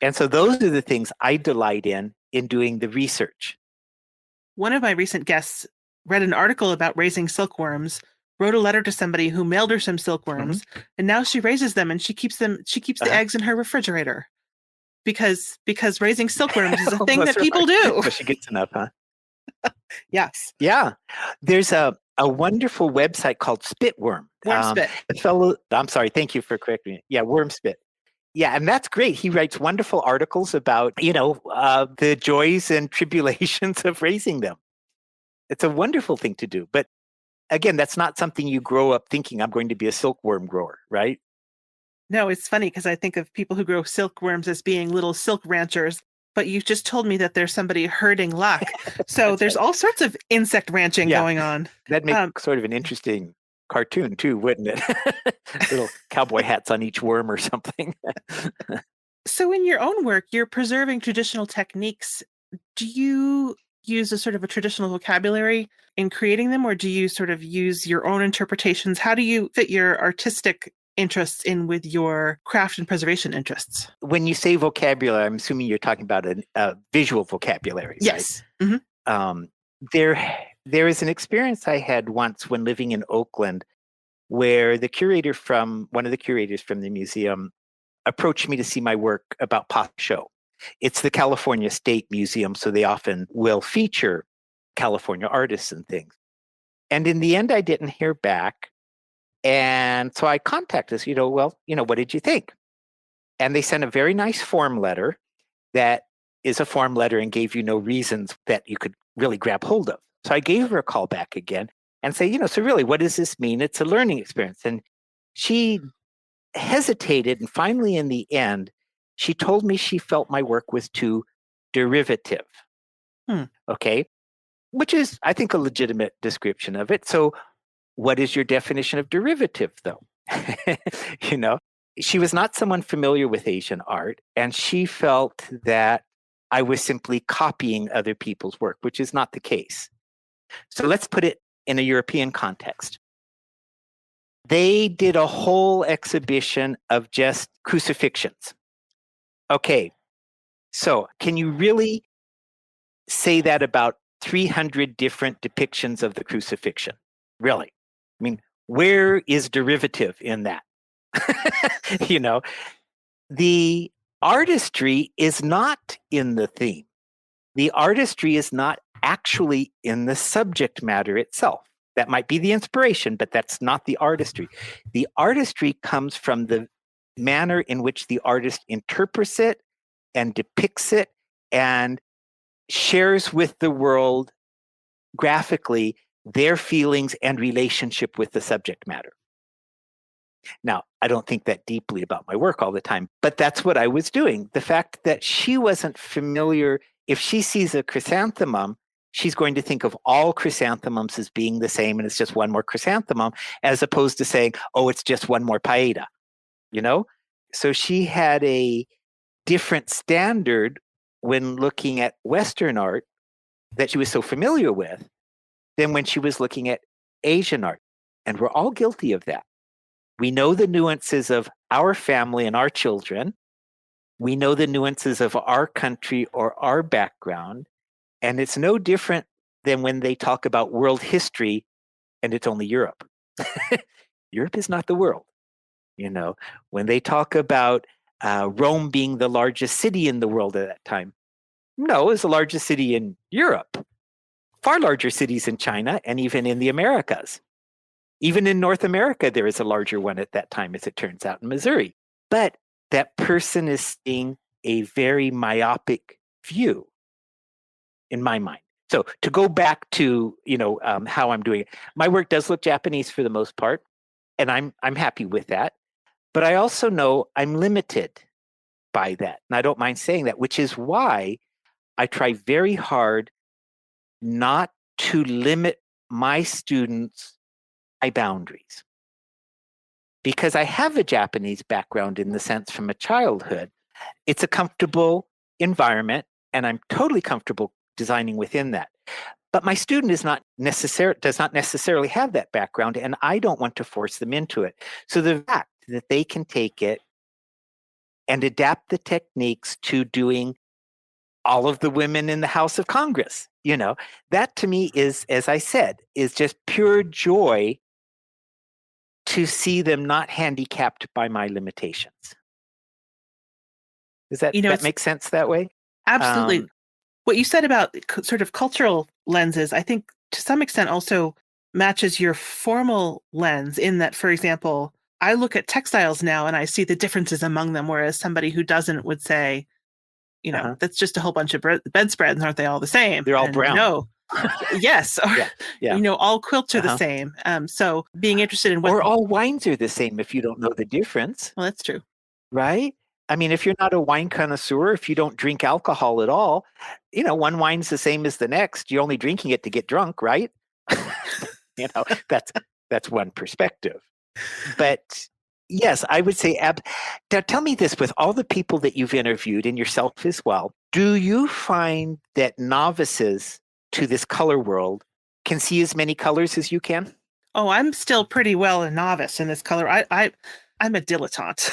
And so those are the things I delight in doing the research. One of my recent guests read an article about raising silkworms, wrote a letter to somebody who mailed her some silkworms, and now she raises them and she keeps the eggs in her refrigerator. Because raising silkworms is a thing that people do. But she gets enough, huh? Yes. Yeah. There's a wonderful website called Spitworm. Wormspit. I'm sorry. Thank you for correcting me. Yeah, Wormspit. Yeah, and that's great. He writes wonderful articles about, the joys and tribulations of raising them. It's a wonderful thing to do. But again, that's not something you grow up thinking, I'm going to be a silkworm grower, right? No, it's funny because I think of people who grow silkworms as being little silk ranchers, but you just told me that there's somebody herding luck. So there's all sorts of insect ranching going on. That'd make sort of an interesting cartoon too, wouldn't it? Little cowboy hats on each worm or something. So in your own work, you're preserving traditional techniques. Do you use a sort of a traditional vocabulary in creating them, or do you sort of use your own interpretations? How do you fit your artistic interests in with your craft and preservation interests? When you say vocabulary, I'm assuming you're talking about a visual vocabulary. Yes. Right? Mm-hmm. There is an experience I had once when living in Oakland where one of the curators from the museum approached me to see my work about pot show. It's the California State Museum, so they often will feature California artists and things. And in the end, I didn't hear back. And so I contacted us, what did you think? And they sent a very nice form letter that is a form letter and gave you no reasons that you could really grab hold of. So I gave her a call back again and say, so really, what does this mean? It's a learning experience. And she hesitated. And finally, in the end, she told me she felt my work was too derivative. Okay. Which is, I think, a legitimate description of it. So what is your definition of derivative, though? She was not someone familiar with Asian art, and she felt that I was simply copying other people's work, which is not the case. So let's put it in a European context. They did a whole exhibition of just crucifixions. Okay, so can you really say that about 300 different depictions of the crucifixion? Really? I mean, where is derivative in that? The artistry is not in the theme. The artistry is not actually in the subject matter itself. That might be the inspiration, but that's not the artistry. The artistry comes from the manner in which the artist interprets it and depicts it and shares with the world graphically their feelings and relationship with the subject matter. Now, I don't think that deeply about my work all the time, but that's what I was doing. The fact that she wasn't familiar, if she sees a chrysanthemum, she's going to think of all chrysanthemums as being the same and it's just one more chrysanthemum, as opposed to saying, oh, it's just one more paella, you know? So she had a different standard when looking at Western art that she was so familiar with than when she was looking at Asian art. And we're all guilty of that. We know the nuances of our family and our children. We know the nuances of our country or our background. And it's no different than when they talk about world history and it's only Europe. Europe is not the world. When they talk about Rome being the largest city in the world at that time, no, it's the largest city in Europe. Far larger cities in China and even in the Americas. Even in North America, there is a larger one at that time, as it turns out, in Missouri. But that person is seeing a very myopic view, in my mind. So to go back to how I'm doing it, my work does look Japanese for the most part, and I'm happy with that. But I also know I'm limited by that, and I don't mind saying that, which is why I try very hard not to limit my students' boundaries. Because I have a Japanese background in the sense from a childhood, it's a comfortable environment, and I'm totally comfortable designing within that. But my student does not necessarily have that background, and I don't want to force them into it. So the fact that they can take it and adapt the techniques to doing all of the women in the House of Congress, that to me is, as I said, is just pure joy to see them not handicapped by my limitations. Does that make sense that way? Absolutely. What you said about sort of cultural lenses, I think to some extent also matches your formal lens in that, for example, I look at textiles now and I see the differences among them, whereas somebody who doesn't would say, that's just a whole bunch of bedspreads. Aren't they all the same? They're all brown. No. Yes. Yeah. All quilts are the same. So being interested in what... Or all wines are the same if you don't know the difference. Well, that's true. Right? I mean, if you're not a wine connoisseur, if you don't drink alcohol at all, one wine's the same as the next. You're only drinking it to get drunk, right? That's one perspective. But yes, I would say, now tell me this, with all the people that you've interviewed and yourself as well, do you find that novices to this color world can see as many colors as you can? Oh, I'm still pretty well a novice in this color. I'm a dilettante.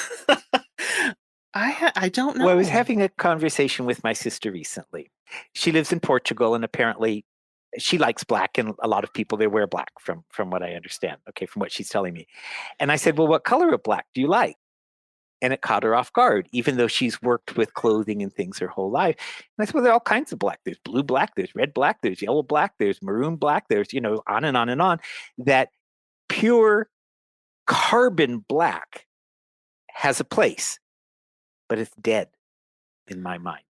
I don't know. Well, I was having a conversation with my sister recently. She lives in Portugal, and apparently she likes black, and a lot of people there wear black from what I understand, from what she's telling me. And I said, well, what color of black do you like? And it caught her off guard, even though she's worked with clothing and things her whole life. And I said, well, there are all kinds of black. There's blue black, there's red black, there's yellow black, there's maroon black, there's, on and on and on. That pure carbon black has a place, but it's dead in my mind.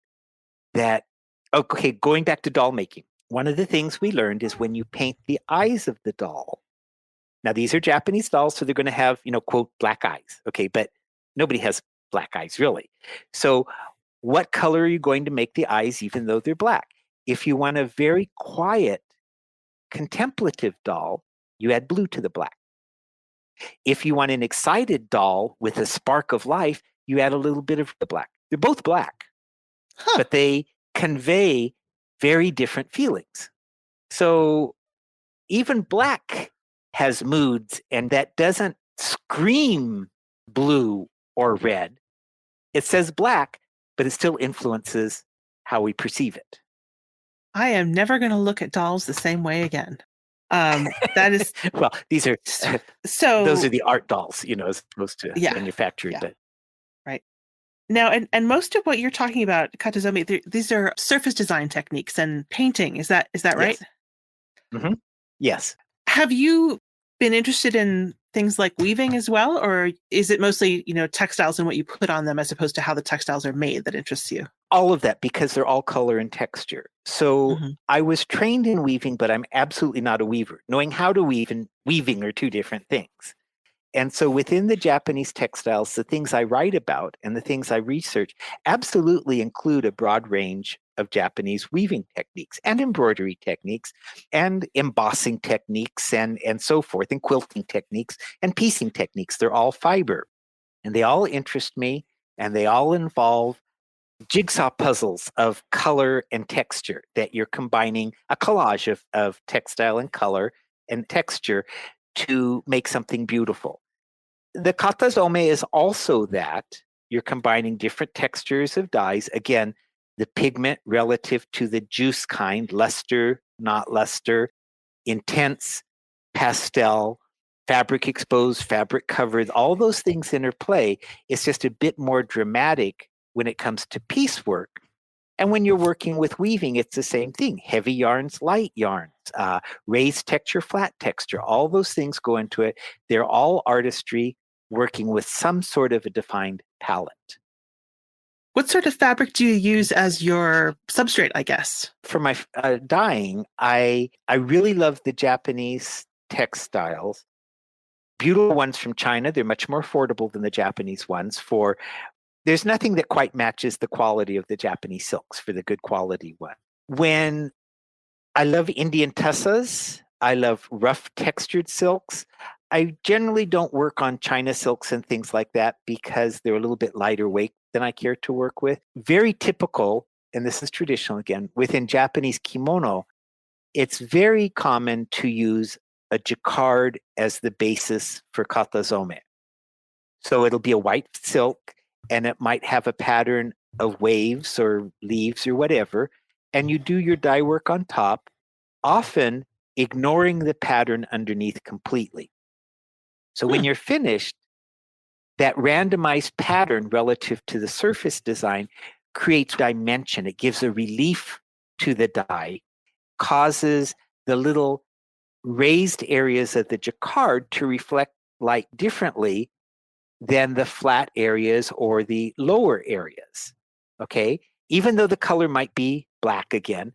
Going back to doll making, one of the things we learned is when you paint the eyes of the doll. Now, these are Japanese dolls, so they're going to have, quote, black eyes. But nobody has black eyes, really. So what color are you going to make the eyes, even though they're black? If you want a very quiet, contemplative doll, you add blue to the black. If you want an excited doll with a spark of life, you add a little bit of the black. They're both black, but they convey very different feelings. So even black has moods, and that doesn't scream blue or red. It says black, but it still influences how we perceive it. I am never going to look at dolls the same way again. That is well, these are so those are the art dolls, as opposed to manufactured. Yeah. But right now, and most of what you're talking about, Katazome, these are surface design techniques and painting. Is that right? Yes. Mm-hmm. Yes. Have you been interested in things like weaving as well, or is it mostly textiles and what you put on them as opposed to how the textiles are made that interests you? All of that, because they're all color and texture. So I was trained in weaving, but I'm absolutely not a weaver. Knowing how to weave and weaving are two different things. And so within the Japanese textiles, the things I write about and the things I research absolutely include a broad range of Japanese weaving techniques and embroidery techniques and embossing techniques and so forth, and quilting techniques and piecing techniques. They're all fiber, and they all interest me, and they all involve jigsaw puzzles of color and texture that you're combining a collage of textile and color and texture to make something beautiful. The Katazome is also that. You're combining different textures of dyes. Again, the pigment relative to the juice kind, luster, not luster, intense, pastel, fabric exposed, fabric covered, all those things interplay. It's just a bit more dramatic when it comes to piecework. And when you're working with weaving, it's the same thing. Heavy yarns, light yarns, raised texture, flat texture, all those things go into it. They're all artistry working with some sort of a defined palette. What sort of fabric do you use as your substrate, I guess? For my dyeing, I really love the Japanese textiles. Beautiful ones from China. They're much more affordable than the Japanese ones. There's nothing that quite matches the quality of the Japanese silks for the good quality one. When I love Indian tussas, I love rough textured silks. I generally don't work on China silks and things like that because they're a little bit lighter weight than I care to work with. Very typical, and this is traditional again, within Japanese kimono, it's very common to use a jacquard as the basis for katazome. So it'll be a white silk, and it might have a pattern of waves or leaves or whatever, and you do your dye work on top, often ignoring the pattern underneath completely. So when you're finished, that randomized pattern relative to the surface design creates dimension. It gives a relief to the dye, causes the little raised areas of the jacquard to reflect light differently than the flat areas or the lower areas, okay? Even though the color might be black again,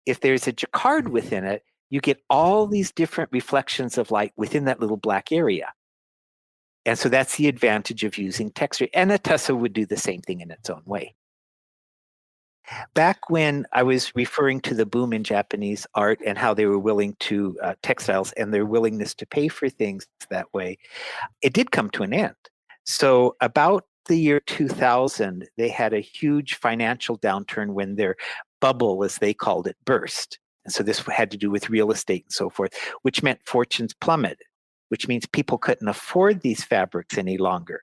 if there's a jacquard within it, you get all these different reflections of light within that little black area. And so that's the advantage of using texture. And a tussa would do the same thing in its own way. Back when I was referring to the boom in Japanese art and how they were willing to textiles and their willingness to pay for things that way, it did come to an end. So about the year 2000, they had a huge financial downturn when their bubble, as they called it, burst. And so this had to do with real estate and so forth, which meant fortunes plummeted, which means people couldn't afford these fabrics any longer.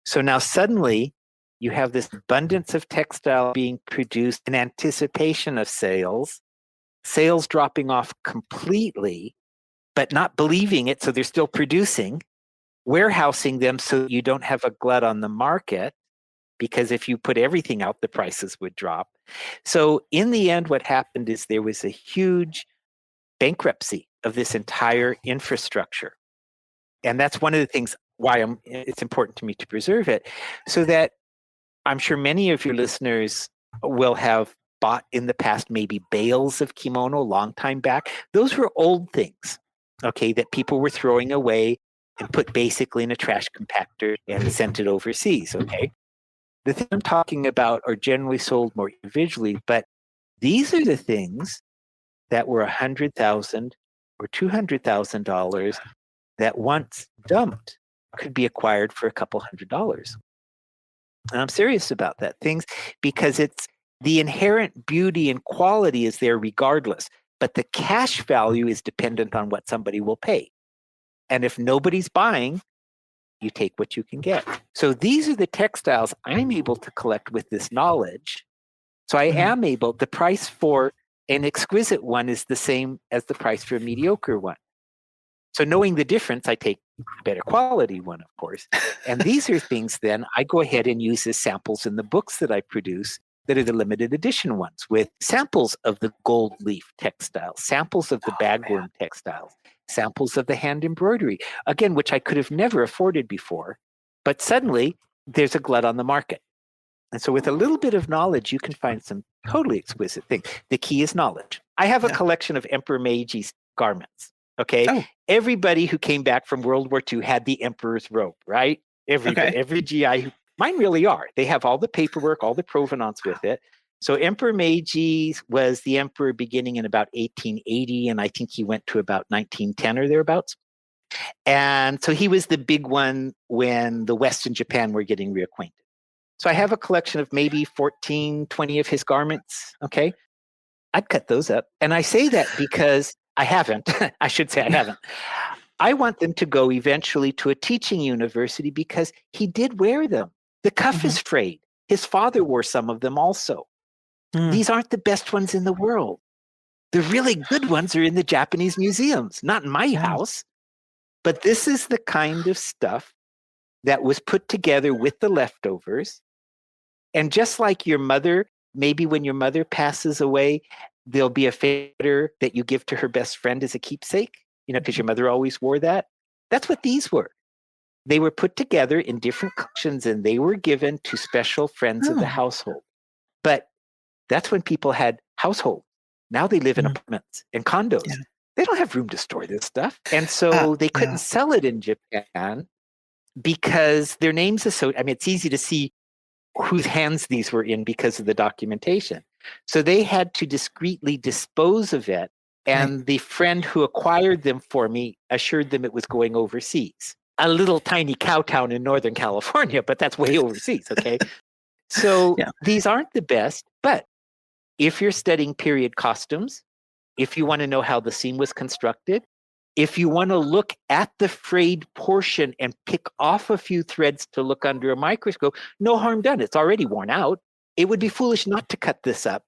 So now suddenly you have this abundance of textile being produced in anticipation of sales dropping off completely, but not believing it, so they're still producing, warehousing them so you don't have a glut on the market, because if you put everything out, the prices would drop. So in the end, what happened is there was a huge bankruptcy of this entire infrastructure. And that's one of the things why it's important to me to preserve it, so that I'm sure many of your listeners will have bought in the past maybe bales of kimono a long time back. Those were old things, okay, that people were throwing away and put basically in a trash compactor and sent it overseas, okay? The thing I'm talking about are generally sold more individually, but these are the things that were $100,000 or $200,000 that once dumped could be acquired for a couple $100s. And I'm serious about that. Things, because it's the inherent beauty and quality is there regardless, but the cash value is dependent on what somebody will pay. And if nobody's buying, you take what you can get. So these are the textiles I'm able to collect with this knowledge. So I am able, the price for an exquisite one is the same as the price for a mediocre one. So knowing the difference, I take a better quality one, of course. And these are things then I go ahead and use as samples in the books that I produce that are the limited edition ones, with samples of the gold leaf textiles, samples of the bagworm textiles, samples of the hand embroidery, again, which I could have never afforded before. But suddenly there's a glut on the market. And so with a little bit of knowledge, you can find some totally exquisite things. The key is knowledge. I have a collection of Emperor Meiji's garments. Okay. Oh, Everybody who came back from World War II had the emperor's robe, right? Everybody, okay. every GI, mine really are. They have all the paperwork, all the provenance with it. So Emperor Meiji was the emperor beginning in about 1880, and I think he went to about 1910 or thereabouts. And so he was the big one when the West and Japan were getting reacquainted. So I have a collection of maybe 14, 20 of his garments. Okay. I'd cut those up. And I say that because I haven't. I should say I haven't. I want them to go eventually to a teaching university because he did wear them. The cuff is frayed. His father wore some of them also. Mm. These aren't the best ones in the world. The really good ones are in the Japanese museums, not in my house. But this is the kind of stuff that was put together with the leftovers. And just like your mother, maybe when your mother passes away, there'll be a fader that you give to her best friend as a keepsake, because your mother always wore that. That's what these were. They were put together in different collections and they were given to special friends of the household. But that's when people had households. Now they live in apartments and condos. Yeah. They don't have room to store this stuff. And so they couldn't sell it in Japan because their names are so, it's easy to see whose hands these were in because of the documentation. So they had to discreetly dispose of it. And the friend who acquired them for me assured them it was going overseas. A little tiny cow town in Northern California, but that's way overseas, okay? So these aren't the best, but if you're studying period costumes, if you want to know how the scene was constructed, if you want to look at the frayed portion and pick off a few threads to look under a microscope, no harm done. It's already worn out. It would be foolish not to cut this up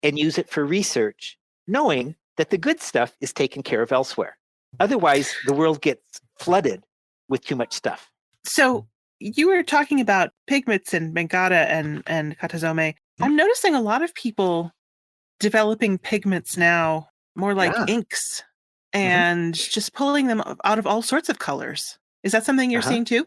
and use it for research, knowing that the good stuff is taken care of elsewhere. Otherwise, the world gets flooded with too much stuff. So you were talking about pigments and Bengata and Katazome. I'm noticing a lot of people developing pigments now, more like inks, and just pulling them out of all sorts of colors. Is that something you're seeing too?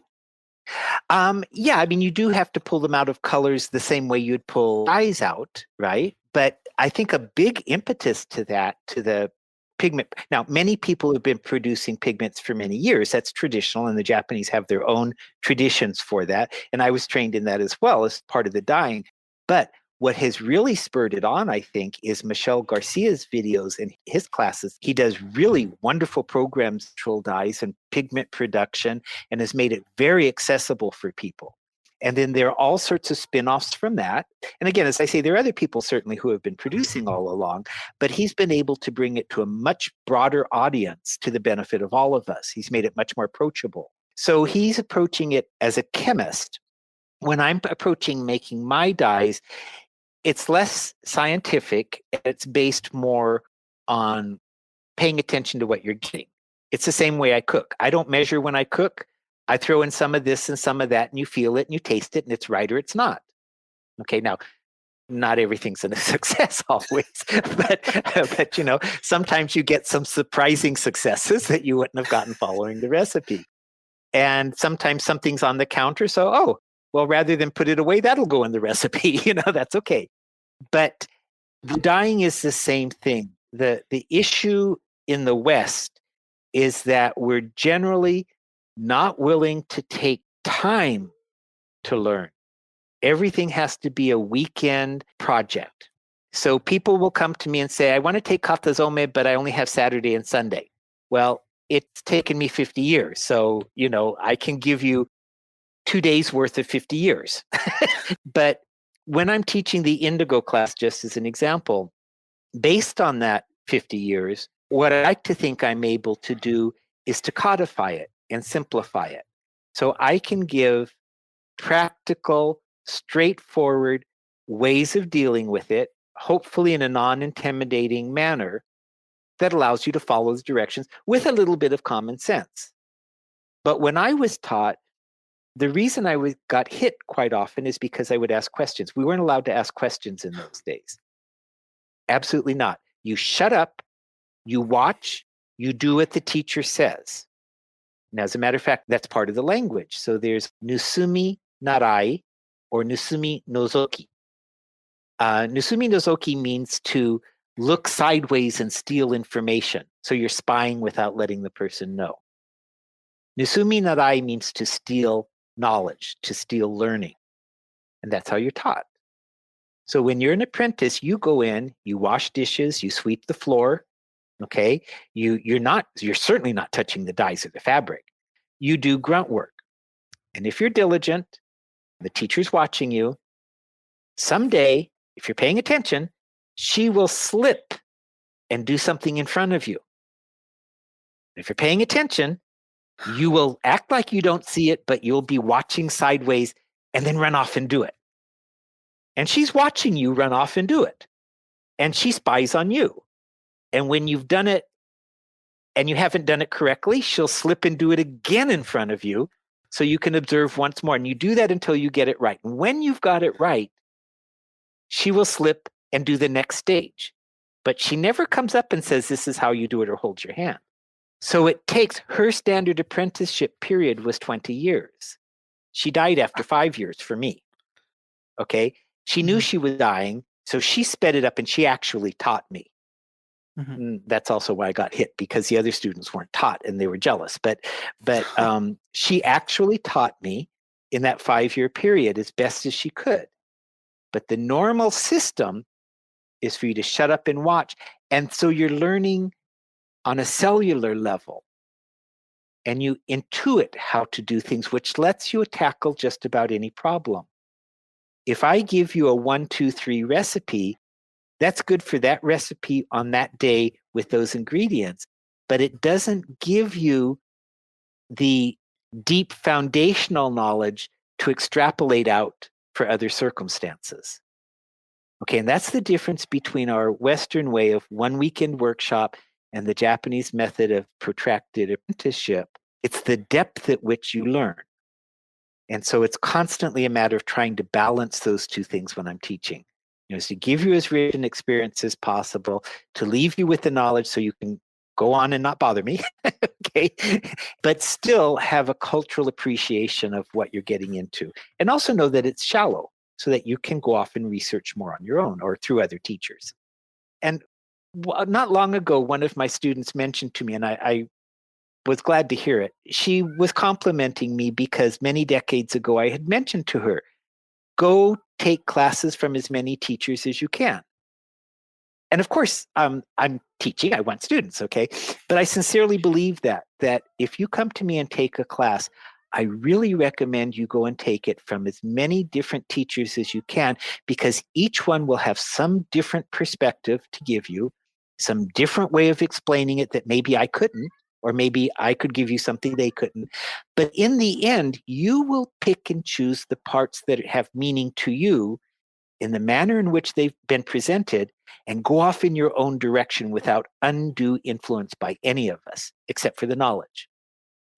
You do have to pull them out of colors the same way you'd pull dyes out, right? But I think a big impetus to that, to the pigment. Now, many people have been producing pigments for many years. That's traditional, and the Japanese have their own traditions for that. And I was trained in that as well as part of the dyeing. But what has really spurred it on, I think, is Michel Garcia's videos in his classes. He does really wonderful programs, natural dyes and pigment production, and has made it very accessible for people. And then there are all sorts of spin-offs from that. And again, as I say, there are other people certainly who have been producing all along, but he's been able to bring it to a much broader audience to the benefit of all of us. He's made it much more approachable. So he's approaching it as a chemist. When I'm approaching making my dyes, it's less scientific. It's based more on paying attention to what you're getting. It's the same way I cook. I don't measure when I cook. I throw in some of this and some of that, and you feel it and you taste it, and it's right or it's not. Okay, now, not everything's a success always, but sometimes you get some surprising successes that you wouldn't have gotten following the recipe. And sometimes something's on the counter, so, well, rather than put it away, that'll go in the recipe. That's okay. But the dyeing is the same thing. The issue in the West is that we're generally not willing to take time to learn. Everything has to be a weekend project. So people will come to me and say, I want to take Katazome, but I only have Saturday and Sunday. Well, it's taken me 50 years. So, I can give you 2 days worth of 50 years. But when I'm teaching the indigo class, just as an example, based on that 50 years, what I like to think I'm able to do is to codify it and simplify it. So I can give practical, straightforward ways of dealing with it, hopefully in a non-intimidating manner that allows you to follow the directions with a little bit of common sense. But when I was taught, the reason I got hit quite often is because I would ask questions. We weren't allowed to ask questions in those days. Absolutely not. You shut up, you watch, you do what the teacher says. And as a matter of fact, that's part of the language. So there's Nusumi Narai or Nusumi Nozoki. Nusumi Nozoki means to look sideways and steal information. So you're spying without letting the person know. Nusumi narai means to steal knowledge, to steal learning. And that's how you're taught. So when you're an apprentice, you go in, you wash dishes, you sweep the floor. Okay, you're certainly not touching the dyes or the fabric. You do grunt work. And if you're diligent, the teacher's watching you, someday, if you're paying attention, she will slip and do something in front of you. If you're paying attention, you will act like you don't see it, but you'll be watching sideways and then run off and do it. And she's watching you run off and do it. And she spies on you. And when you've done it and you haven't done it correctly, she'll slip and do it again in front of you so you can observe once more. And you do that until you get it right. And when you've got it right, she will slip and do the next stage. But she never comes up and says, this is how you do it, or holds your hand. So it takes, her standard apprenticeship period was 20 years. She died after 5 years for me. Okay. She knew she was dying, so she sped it up and she actually taught me. That's also why I got hit, because the other students weren't taught and they were jealous. But she actually taught me in that 5-year period as best as she could. But the normal system is for you to shut up and watch. And so you're learning on a cellular level, and you intuit how to do things, which lets you tackle just about any problem. If I give you a 1, 2, 3 recipe, that's good for that recipe on that day with those ingredients, but it doesn't give you the deep foundational knowledge to extrapolate out for other circumstances. Okay, and that's the difference between our Western way of one weekend workshop and the Japanese method of protracted apprenticeship. It's the depth at which you learn. And so it's constantly a matter of trying to balance those two things when I'm teaching. Is to give you as rich an experience as possible, to leave you with the knowledge so you can go on and not bother me, okay? But still have a cultural appreciation of what you're getting into. And also know that it's shallow, so that you can go off and research more on your own or through other teachers. And not long ago, one of my students mentioned to me, and I was glad to hear it. She was complimenting me because many decades ago I had mentioned to her, go take classes from as many teachers as you can. And of course, I'm teaching, I want students, okay? But I sincerely believe that if you come to me and take a class, I really recommend you go and take it from as many different teachers as you can, because each one will have some different perspective to give you, some different way of explaining it that maybe I couldn't, or maybe I could give you something they couldn't. But in the end, you will pick and choose the parts that have meaning to you in the manner in which they've been presented, and go off in your own direction without undue influence by any of us, except for the knowledge.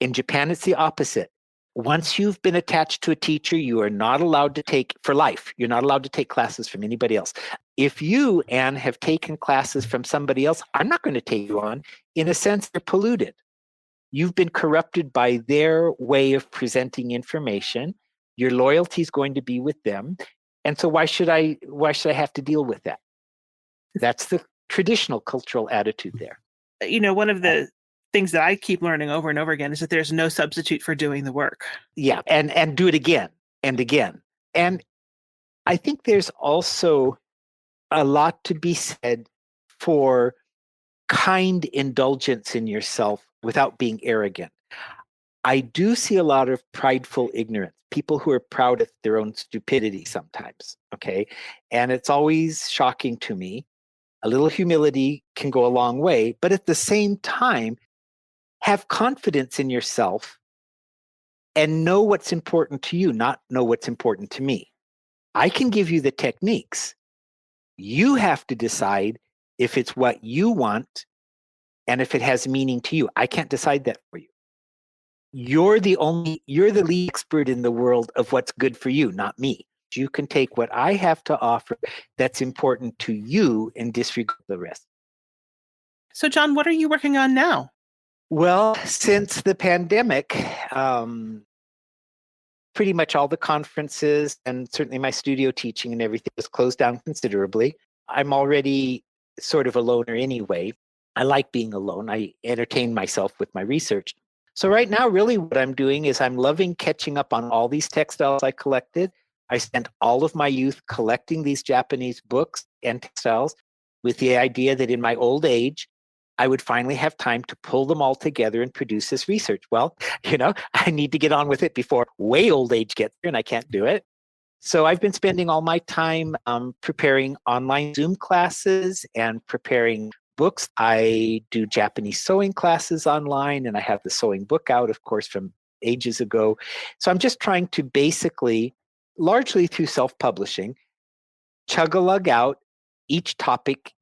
In Japan, it's the opposite. Once you've been attached to a teacher, you are not allowed to take, for life, you're not allowed to take classes from anybody else. If you, Anne, have taken classes from somebody else, I'm not going to take you on. In a sense, they're polluted. You've been corrupted by their way of presenting information. Your loyalty is going to be with them. And so why should I have to deal with that? That's the traditional cultural attitude there. One of the things that I keep learning over and over again is that there's no substitute for doing the work. Yeah, and do it again and again. And I think there's also a lot to be said for kind indulgence in yourself without being arrogant. I do see a lot of prideful ignorance, people who are proud of their own stupidity sometimes, okay? And it's always shocking to me. A little humility can go a long way, but at the same time, have confidence in yourself and know what's important to you, not know what's important to me. I can give you the techniques. You have to decide if it's what you want and if it has meaning to you. I can't decide that for you. You're the lead expert in the world of what's good for you, not me. You can take what I have to offer that's important to you and disregard the rest. So, John, what are you working on now? Well, since the pandemic, pretty much all the conferences and certainly my studio teaching and everything was closed down considerably. I'm already sort of a loner anyway. I like being alone. I entertain myself with my research. So right now, really what I'm doing is I'm loving catching up on all these textiles I collected. I spent all of my youth collecting these Japanese books and textiles with the idea that in my old age, I would finally have time to pull them all together and produce this research. Well, I need to get on with it before way old age gets here and I can't do it. So I've been spending all my time preparing online Zoom classes and preparing books. I do Japanese sewing classes online, and I have the sewing book out, of course, from ages ago. So I'm just trying to basically, largely through self-publishing, chug-a-lug out each topic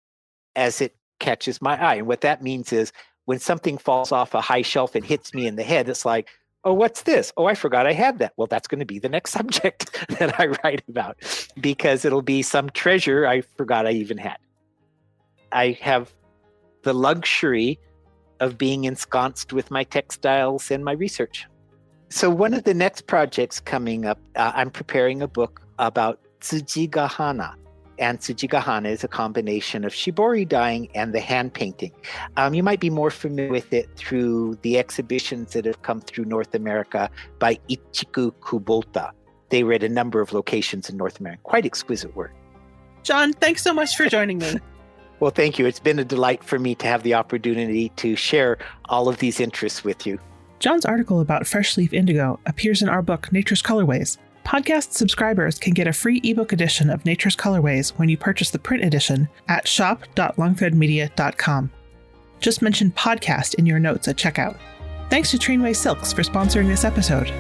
as it catches my eye. And what that means is when something falls off a high shelf and hits me in the head, it's like, oh, what's this? Oh, I forgot I had that. Well, that's going to be the next subject that I write about because it'll be some treasure I forgot I even had. I have the luxury of being ensconced with my textiles and my research. So one of the next projects coming up, I'm preparing a book about tsujigahana. And tsujigahana is a combination of shibori dyeing and the hand painting. You might be more familiar with it through the exhibitions that have come through North America by Ichiku Kubota. They were at a number of locations in North America. Quite exquisite work. John, thanks so much for joining me. Well, thank you. It's been a delight for me to have the opportunity to share all of these interests with you. John's article about fresh leaf indigo appears in our book, Nature's Colorways. Podcast subscribers can get a free ebook edition of Nature's Colorways when you purchase the print edition at shop.longthreadmedia.com. Just mention podcast in your notes at checkout. Thanks to Trainway Silks for sponsoring this episode.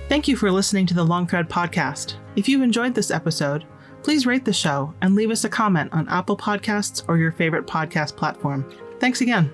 Thank you for listening to the Long Thread Podcast. If you enjoyed this episode, please rate the show and leave us a comment on Apple Podcasts or your favorite podcast platform. Thanks again.